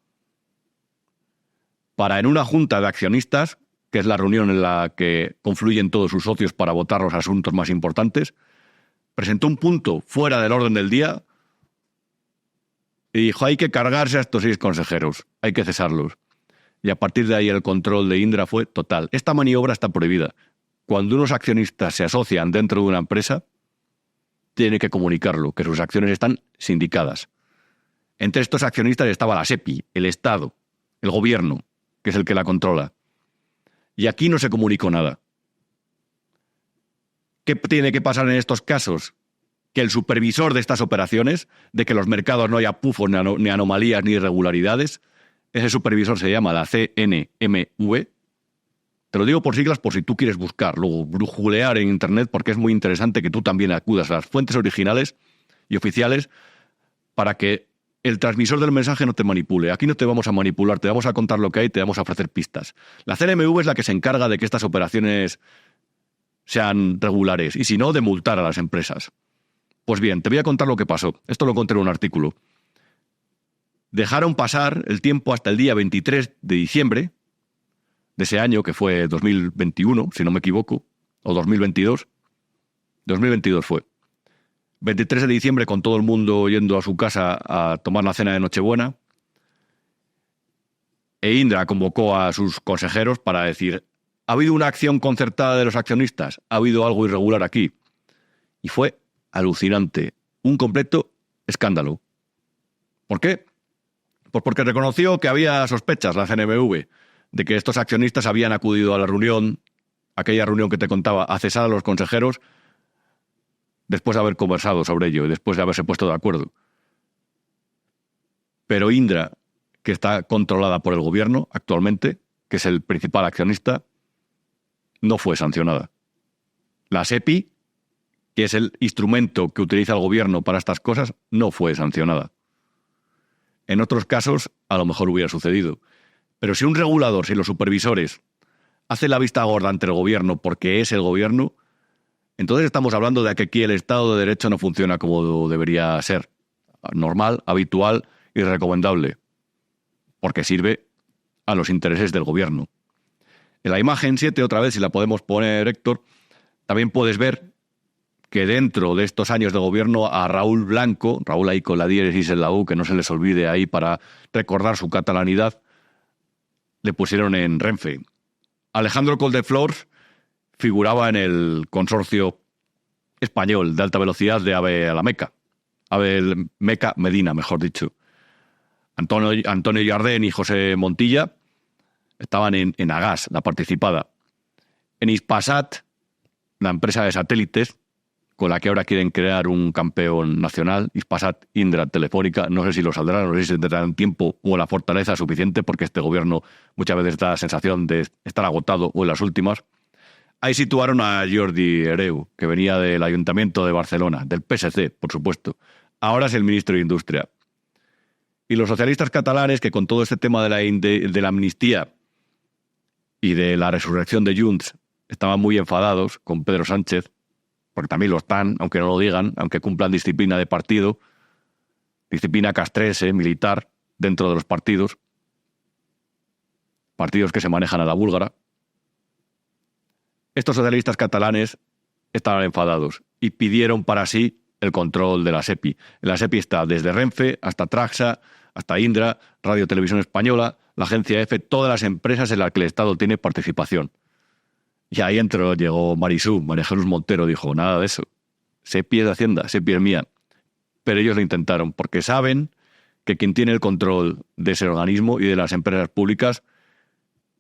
para, en una junta de accionistas, que es la reunión en la que confluyen todos sus socios para votar los asuntos más importantes, presentó un punto fuera del orden del día y dijo: hay que cargarse a estos 6 consejeros, hay que cesarlos. Y a partir de ahí el control de Indra fue total. Esta maniobra está prohibida. Cuando unos accionistas se asocian dentro de una empresa, tiene que comunicarlo, que sus acciones están sindicadas. Entre estos accionistas estaba la SEPI, el Estado, el gobierno, que es el que la controla. Y aquí no se comunicó nada. ¿Qué tiene que pasar en estos casos? Que el supervisor de estas operaciones, de que los mercados no haya pufos ni anomalías ni irregularidades, ese supervisor se llama la CNMV. Te lo digo por siglas por si tú quieres buscar, luego brujulear en internet, porque es muy interesante que tú también acudas a las fuentes originales y oficiales para que el transmisor del mensaje no te manipule. Aquí no te vamos a manipular, te vamos a contar lo que hay, te vamos a ofrecer pistas. La CNMV es la que se encarga de que estas operaciones sean regulares y, si no, de multar a las empresas. Pues bien, te voy a contar lo que pasó. Esto lo encontré en un artículo. Dejaron pasar el tiempo hasta el día 23 de diciembre de ese año, que fue 2021, si no me equivoco, o 2022. 2022 fue. 23 de diciembre, con todo el mundo yendo a su casa a tomar la cena de Nochebuena. E Indra convocó a sus consejeros para decir: ¿ha habido una acción concertada de los accionistas? ¿Ha habido algo irregular aquí? Y fue alucinante. Un completo escándalo. ¿Por qué? Pues porque reconoció que había sospechas, la CNMV, de que estos accionistas habían acudido a la reunión, aquella reunión que te contaba, a cesar a los consejeros después de haber conversado sobre ello y después de haberse puesto de acuerdo. Pero Indra, que está controlada por el gobierno actualmente, que es el principal accionista, no fue sancionada. La SEPI, que es el instrumento que utiliza el gobierno para estas cosas, no fue sancionada. En otros casos, a lo mejor hubiera sucedido. Pero si un regulador, si los supervisores, hace la vista gorda ante el gobierno porque es el gobierno, entonces estamos hablando de que aquí el Estado de Derecho no funciona como debería ser. Normal, habitual y recomendable. Porque sirve a los intereses del gobierno. En la imagen 7, otra vez, si la podemos poner, Héctor, también puedes ver que dentro de estos años de gobierno a Raúl Blanco, Raúl ahí con la diéresis en la U, que no se les olvide ahí para recordar su catalanidad, le pusieron en Renfe. Alejandro Coldeflors figuraba en el consorcio español de alta velocidad de AVE a la Meca. AVE Meca Medina, mejor dicho. Antonio Jardén y José Montilla estaban en Agas, la participada. En Hispasat, la empresa de satélites, con la que ahora quieren crear un campeón nacional, Hispasat Indra Telefónica, no sé si lo saldrán, no sé si tendrán tiempo o la fortaleza suficiente, porque este gobierno muchas veces da la sensación de estar agotado o en las últimas. Ahí situaron a Jordi Hereu, que venía del Ayuntamiento de Barcelona, del PSC, por supuesto. Ahora es el ministro de Industria. Y los socialistas catalanes, que con todo este tema de la amnistía y de la resurrección de Junts estaban muy enfadados con Pedro Sánchez, porque también lo están, aunque no lo digan, aunque cumplan disciplina de partido, disciplina castrense, militar, dentro de los partidos que se manejan a la búlgara. Estos socialistas catalanes estaban enfadados y pidieron para sí el control de la SEPI. La SEPI está desde Renfe hasta Traxa, hasta Indra, Radio Televisión Española, la agencia EFE, todas las empresas en las que el Estado tiene participación. Y ahí llegó María Jesús Montero, dijo: nada de eso. SEPI es de Hacienda, SEPI es mía. Pero ellos lo intentaron, porque saben que quien tiene el control de ese organismo y de las empresas públicas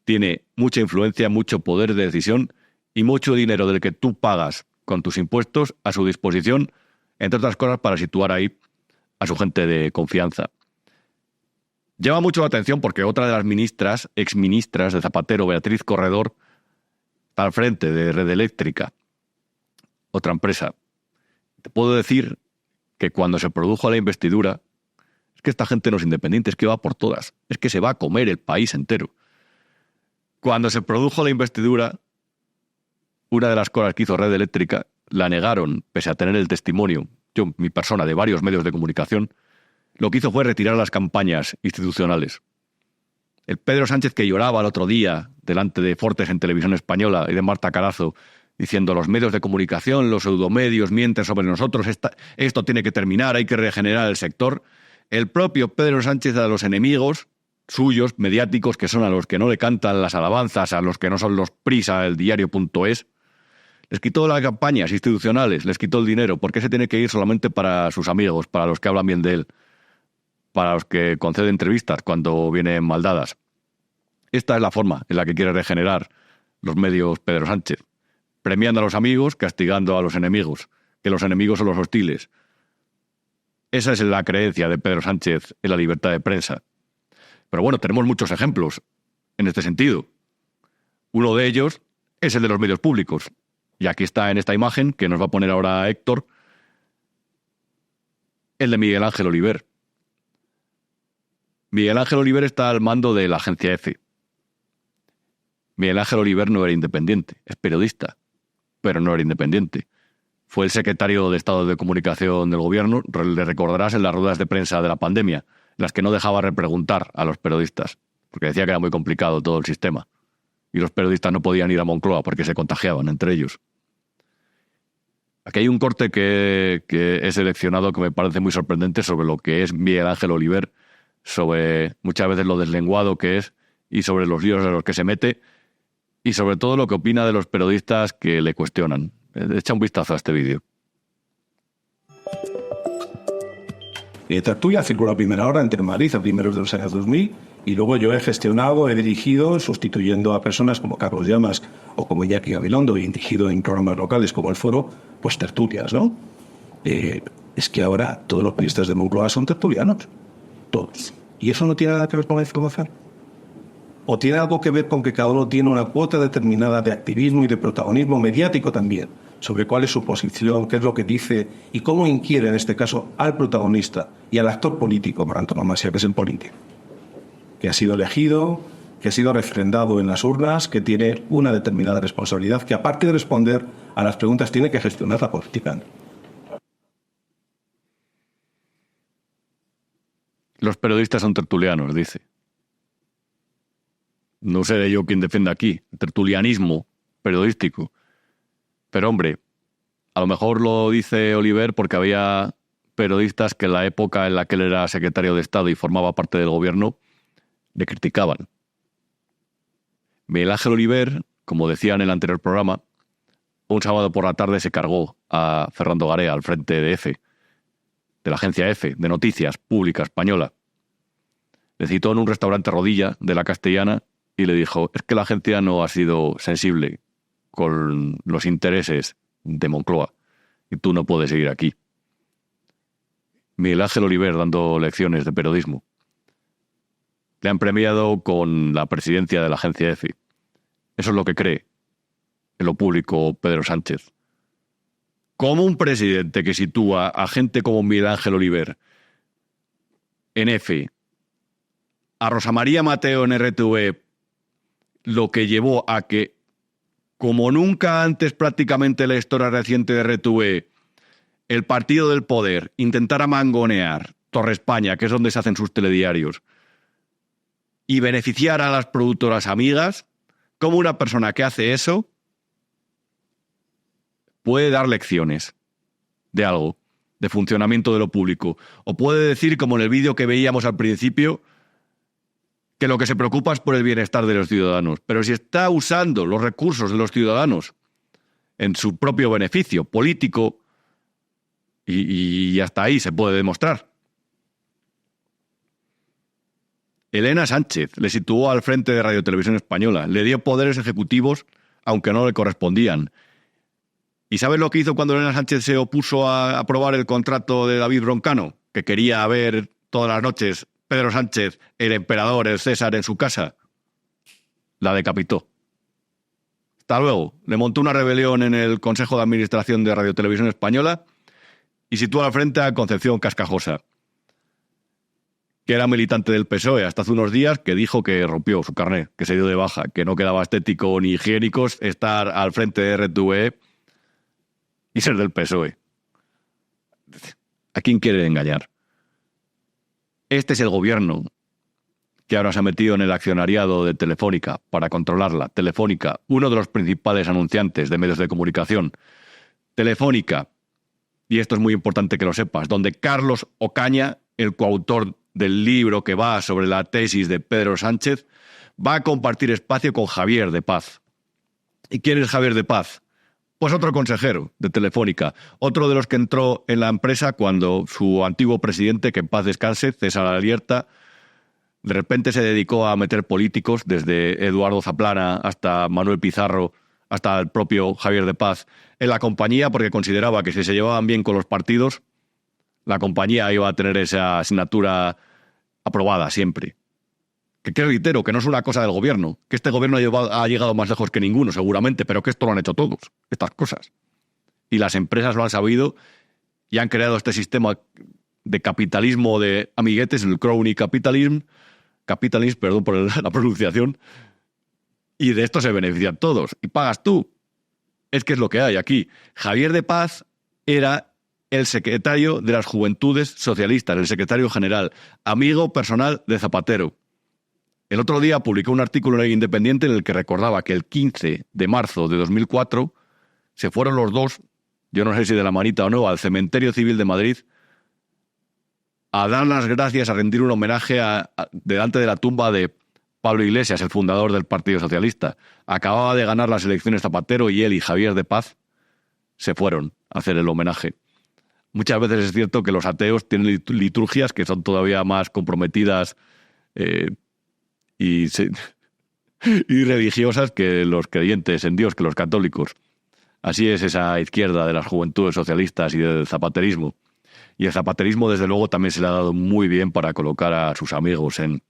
tiene mucha influencia, mucho poder de decisión y mucho dinero del que tú pagas con tus impuestos a su disposición, entre otras cosas, para situar ahí a su gente de confianza. Llama mucho la atención porque otra de las ministras, exministras de Zapatero, Beatriz Corredor, está al frente de Red Eléctrica, otra empresa. Te puedo decir que cuando se produjo la investidura, es que esta gente no es independiente, es que va por todas, es que se va a comer el país entero. Cuando se produjo la investidura, una de las cosas que hizo Red Eléctrica, la negaron, pese a tener el testimonio, mi persona, de varios medios de comunicación, lo que hizo fue retirar las campañas institucionales. El Pedro Sánchez, que lloraba el otro día delante de Fortes en Televisión Española y de Marta Carazo, diciendo: los medios de comunicación, los pseudomedios mienten sobre nosotros, esto tiene que terminar, hay que regenerar el sector. El propio Pedro Sánchez, a los enemigos suyos, mediáticos, que son a los que no le cantan las alabanzas, a los que no son los Prisa, el diario.es, les quitó las campañas institucionales, les quitó el dinero, porque ese tiene que ir solamente para sus amigos, para los que hablan bien de él, para los que conceden entrevistas cuando vienen mal dadas. Esta es la forma en la que quiere regenerar los medios Pedro Sánchez, premiando a los amigos, castigando a los enemigos, que los enemigos son los hostiles. Esa es la creencia de Pedro Sánchez en la libertad de prensa. Pero bueno, tenemos muchos ejemplos en este sentido. Uno de ellos es el de los medios públicos. Y aquí está en esta imagen, que nos va a poner ahora Héctor, el de Miguel Ángel Oliver. Miguel Ángel Oliver está al mando de la agencia EFE. Miguel Ángel Oliver no era independiente, es periodista, pero no era independiente. Fue el secretario de Estado de Comunicación del gobierno, le recordarás en las ruedas de prensa de la pandemia, en las que no dejaba repreguntar a los periodistas, porque decía que era muy complicado todo el sistema. Y los periodistas no podían ir a Moncloa porque se contagiaban entre ellos. Aquí hay un corte que he seleccionado que me parece muy sorprendente sobre lo que es Miguel Ángel Oliver, sobre muchas veces lo deslenguado que es y sobre los líos en los que se mete y sobre todo lo que opina de los periodistas que le cuestionan. Echa un vistazo a este vídeo. Tertulia circuló a primera hora en Madrid a primeros de los años 2000 y luego yo he gestionado, he dirigido, sustituyendo a personas como Carlos Llamas o como Iñaki Gabilondo y dirigido en programas locales como El Foro, pues tertulias, ¿no? Es que ahora todos los periodistas de Moncloa son tertulianos, todos. ¿Y eso no tiene nada que ver con la información? ¿O tiene algo que ver con que cada uno tiene una cuota determinada de activismo y de protagonismo mediático también, sobre cuál es su posición, qué es lo que dice y cómo inquiere, en este caso, al protagonista y al actor político, por antonomasia, que es el político, que ha sido elegido, que ha sido refrendado en las urnas, que tiene una determinada responsabilidad, que aparte de responder a las preguntas, tiene que gestionar la política? Los periodistas son tertulianos, dice. No sé yo quién defiende aquí, tertulianismo periodístico. Pero hombre, a lo mejor lo dice Oliver porque había periodistas que en la época en la que él era secretario de Estado y formaba parte del gobierno, le criticaban. Miguel Ángel Oliver, como decía en el anterior programa, un sábado por la tarde se cargó a Fernando Garea al frente de EFE, de la agencia EFE, de Noticias Pública Española. Le citó en un restaurante Rodilla de la Castellana y le dijo, es que la agencia no ha sido sensible con los intereses de Moncloa y tú no puedes seguir aquí. Miguel Ángel Oliver dando lecciones de periodismo. Le han premiado con la presidencia de la agencia EFE. Eso es lo que cree en lo público Pedro Sánchez. ¿Cómo un presidente que sitúa a gente como Miguel Ángel Oliver en EFE, a Rosa María Mateo en RTV, lo que llevó a que, como nunca antes prácticamente en la historia reciente de RTV, el partido del poder intentara mangonear Torre España, que es donde se hacen sus telediarios, y beneficiar a las productoras amigas? ¿Cómo una persona que hace eso puede dar lecciones de algo, de funcionamiento de lo público? O puede decir, como en el vídeo que veíamos al principio, que lo que se preocupa es por el bienestar de los ciudadanos. Pero si está usando los recursos de los ciudadanos en su propio beneficio político, y hasta ahí se puede demostrar. Elena Sánchez le situó al frente de Radio Televisión Española, le dio poderes ejecutivos aunque no le correspondían. ¿Y sabes lo que hizo cuando Elena Sánchez se opuso a aprobar el contrato de David Broncano? Que quería ver todas las noches Pedro Sánchez, el emperador, el César, en su casa. La decapitó. Hasta luego. Le montó una rebelión en el Consejo de Administración de Radio Televisión Española y situó al frente a Concepción Cascajosa, que era militante del PSOE hasta hace unos días, que dijo que rompió su carnet, que se dio de baja, que no quedaba estético ni higiénico estar al frente de RTV y ser del PSOE. ¿A quién quiere engañar? Este es el gobierno que ahora se ha metido en el accionariado de Telefónica para controlarla. Telefónica, uno de los principales anunciantes de medios de comunicación. Telefónica, y esto es muy importante que lo sepas, donde Carlos Ocaña, el coautor del libro que va sobre la tesis de Pedro Sánchez, va a compartir espacio con Javier de Paz. ¿Y quién es Javier de Paz? Pues otro consejero de Telefónica, otro de los que entró en la empresa cuando su antiguo presidente, que en paz descanse, César Alierta, de repente se dedicó a meter políticos, desde Eduardo Zaplana hasta Manuel Pizarro, hasta el propio Javier de Paz, en la compañía, porque consideraba que si se llevaban bien con los partidos, la compañía iba a tener esa asignatura aprobada siempre. Que reitero, que no es una cosa del gobierno, que este gobierno ha llegado más lejos que ninguno, seguramente, pero que esto lo han hecho todos, estas cosas. Y las empresas lo han sabido y han creado este sistema de capitalismo de amiguetes, el crony capitalism, perdón por la pronunciación, y de esto se benefician todos, y pagas tú. Es que es lo que hay aquí. Javier de Paz era el secretario de las Juventudes Socialistas, el secretario general, amigo personal de Zapatero. El otro día publicó un artículo en El Independiente en el que recordaba que el 15 de marzo de 2004 se fueron los dos, yo no sé si de la manita o no, al Cementerio Civil de Madrid a dar las gracias, a rendir un homenaje delante de la tumba de Pablo Iglesias, el fundador del Partido Socialista. Acababa de ganar las elecciones Zapatero y él y Javier de Paz se fueron a hacer el homenaje. Muchas veces es cierto que los ateos tienen liturgias que son todavía más comprometidas y religiosas que los creyentes en Dios, que los católicos. Así es esa izquierda de las juventudes socialistas y del zapaterismo. Y el zapaterismo, desde luego, también se le ha dado muy bien para colocar a sus amigos en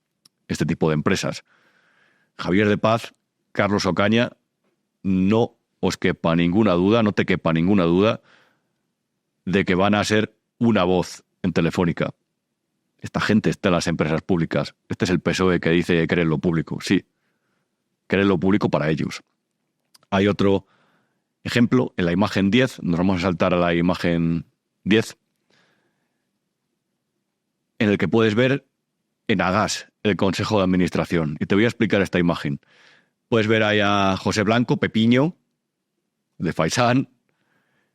este tipo de empresas. Javier de Paz, Carlos Ocaña, no os quepa ninguna duda, no te quepa ninguna duda de que van a ser una voz en Telefónica. Esta gente está en las empresas públicas. Este es el PSOE que dice querer lo público. Sí, querer lo público para ellos. Hay otro ejemplo en la imagen 10. Nos vamos a saltar a la imagen 10, en el que puedes ver Enagas, el Consejo de Administración. Y te voy a explicar esta imagen. Puedes ver ahí a José Blanco, Pepiño, de Faisán,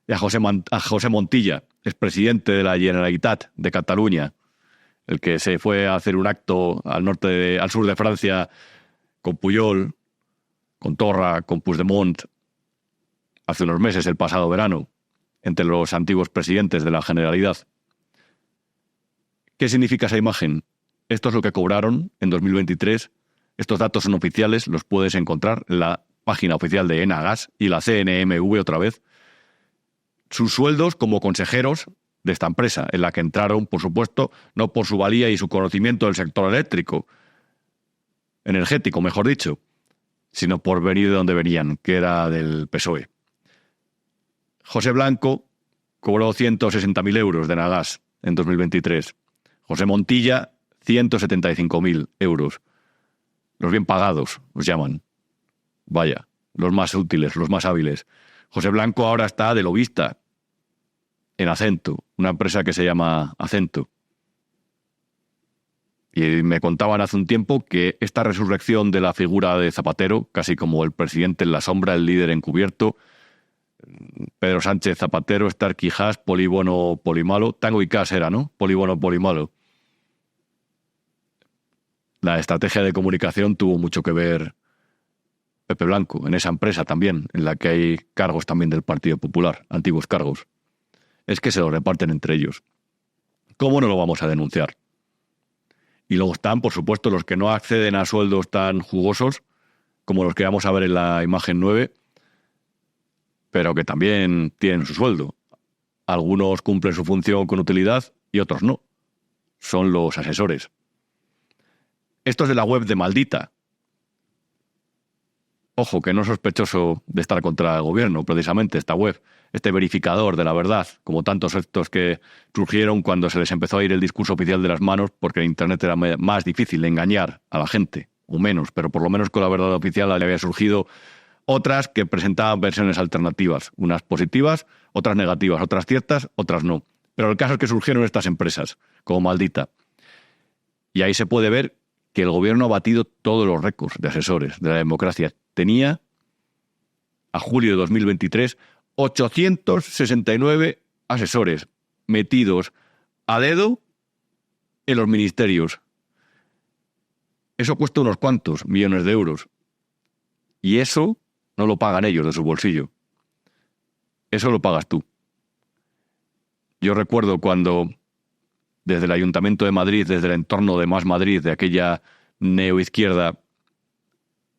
y a José Montilla, expresidente de la Generalitat de Cataluña, el que se fue a hacer un acto al sur de Francia con Pujol, con Torra, con Puigdemont, hace unos meses, el pasado verano, entre los antiguos presidentes de la Generalidad. ¿Qué significa esa imagen? Esto es lo que cobraron en 2023. Estos datos son oficiales, los puedes encontrar en la página oficial de Enagas y la CNMV otra vez. Sus sueldos como consejeros de esta empresa, en la que entraron, por supuesto, no por su valía y su conocimiento del sector energético, mejor dicho, sino por venir de donde venían, que era del PSOE. José Blanco cobró 160.000 euros de Enagas en 2023. José Montilla, 175.000 euros. Los bien pagados, los llaman. Vaya, los más útiles, los más hábiles. José Blanco ahora está de lobista en Acento, una empresa que se llama Acento. Y me contaban hace un tiempo que esta resurrección de la figura de Zapatero, casi como el presidente en la sombra, el líder encubierto, Pedro Sánchez Zapatero, Estar Quijás, Políbono Polimalo, Tango y Cas era, ¿no? Políbono Polimalo. La estrategia de comunicación tuvo mucho que ver Pepe Blanco, en esa empresa también, en la que hay cargos también del Partido Popular, antiguos cargos. Es que se lo reparten entre ellos. ¿Cómo no lo vamos a denunciar? Y luego están, por supuesto, los que no acceden a sueldos tan jugosos, como los que vamos a ver en la imagen 9, pero que también tienen su sueldo. Algunos cumplen su función con utilidad y otros no. Son los asesores. Esto es de la web de Maldita. Ojo, que no es sospechoso de estar contra el gobierno, precisamente, esta web, este verificador de la verdad, como tantos estos que surgieron cuando se les empezó a ir el discurso oficial de las manos, porque en Internet era más difícil engañar a la gente, o menos, pero por lo menos con la verdad oficial le había surgido otras que presentaban versiones alternativas, unas positivas, otras negativas, otras ciertas, otras no. Pero el caso es que surgieron estas empresas, como Maldita. Y ahí se puede ver que el gobierno ha batido todos los récords de asesores de la democracia. Tenía, a julio de 2023, 869 asesores metidos a dedo en los ministerios. Eso cuesta unos cuantos millones de euros. Y eso no lo pagan ellos de su bolsillo. Eso lo pagas tú. Yo recuerdo cuando desde el Ayuntamiento de Madrid, desde el entorno de Más Madrid, de aquella neoizquierda,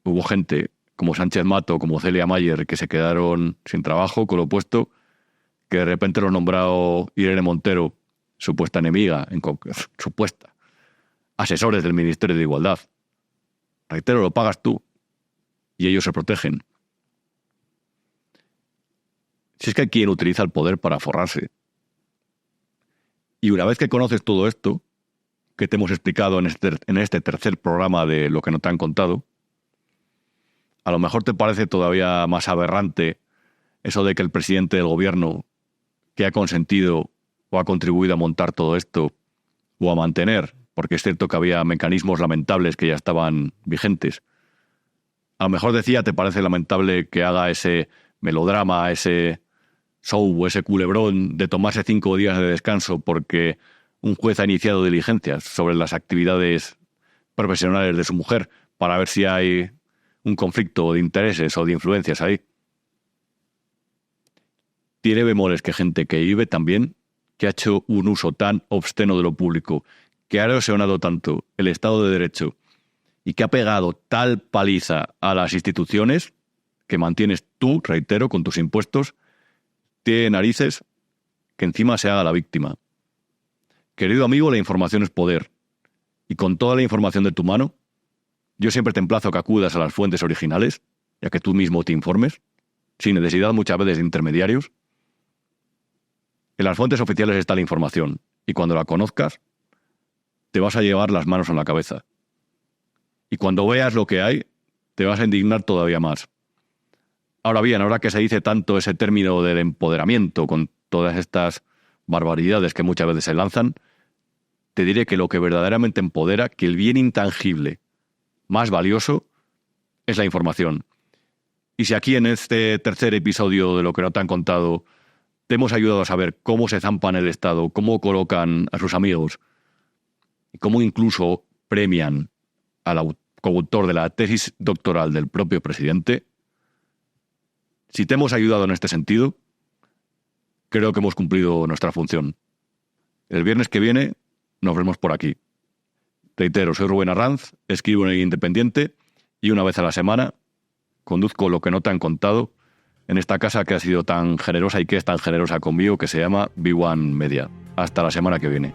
hubo gente como Sánchez Mato, como Celia Mayer, que se quedaron sin trabajo, con lo puesto, que de repente lo ha nombrado Irene Montero, supuesta enemiga, supuesta, asesores del Ministerio de Igualdad. Reitero, lo pagas tú y ellos se protegen. Si es que hay quien utiliza el poder para forrarse. Y una vez que conoces todo esto, que te hemos explicado en este tercer programa de Lo que no te han contado, a lo mejor te parece todavía más aberrante eso de que el presidente del gobierno, que ha consentido o ha contribuido a montar todo esto, o a mantener, porque es cierto que había mecanismos lamentables que ya estaban vigentes, a lo mejor te parece lamentable que haga ese melodrama, ese show o ese culebrón de tomarse 5 días de descanso porque un juez ha iniciado diligencias sobre las actividades profesionales de su mujer para ver si hay un conflicto de intereses o de influencias ahí. Tiene bemoles que gente que vive también, que ha hecho un uso tan obsceno de lo público, que ha erosionado tanto el Estado de Derecho y que ha pegado tal paliza a las instituciones que mantienes tú, reitero, con tus impuestos, tiene narices que encima se haga la víctima. Querido amigo, la información es poder. Y con toda la información de tu mano, yo siempre te emplazo a que acudas a las fuentes originales, ya que tú mismo te informes, sin necesidad muchas veces de intermediarios. En las fuentes oficiales está la información, y cuando la conozcas, te vas a llevar las manos en la cabeza. Y cuando veas lo que hay, te vas a indignar todavía más. Ahora bien, ahora que se dice tanto ese término del empoderamiento, con todas estas barbaridades que muchas veces se lanzan, te diré que lo que verdaderamente empodera, que el bien intangible más valioso, es la información. Y si aquí en este tercer episodio de Lo que no te han contado te hemos ayudado a saber cómo se zampan el Estado, cómo colocan a sus amigos y cómo incluso premian al coautor de la tesis doctoral del propio presidente, si te hemos ayudado en este sentido, creo que hemos cumplido nuestra función. El viernes que viene nos vemos por aquí. Reitero, soy Rubén Arranz, escribo en El Independiente y una vez a la semana conduzco Lo que no te han contado en esta casa que ha sido tan generosa y que es tan generosa conmigo, que se llama B1 Media. Hasta la semana que viene.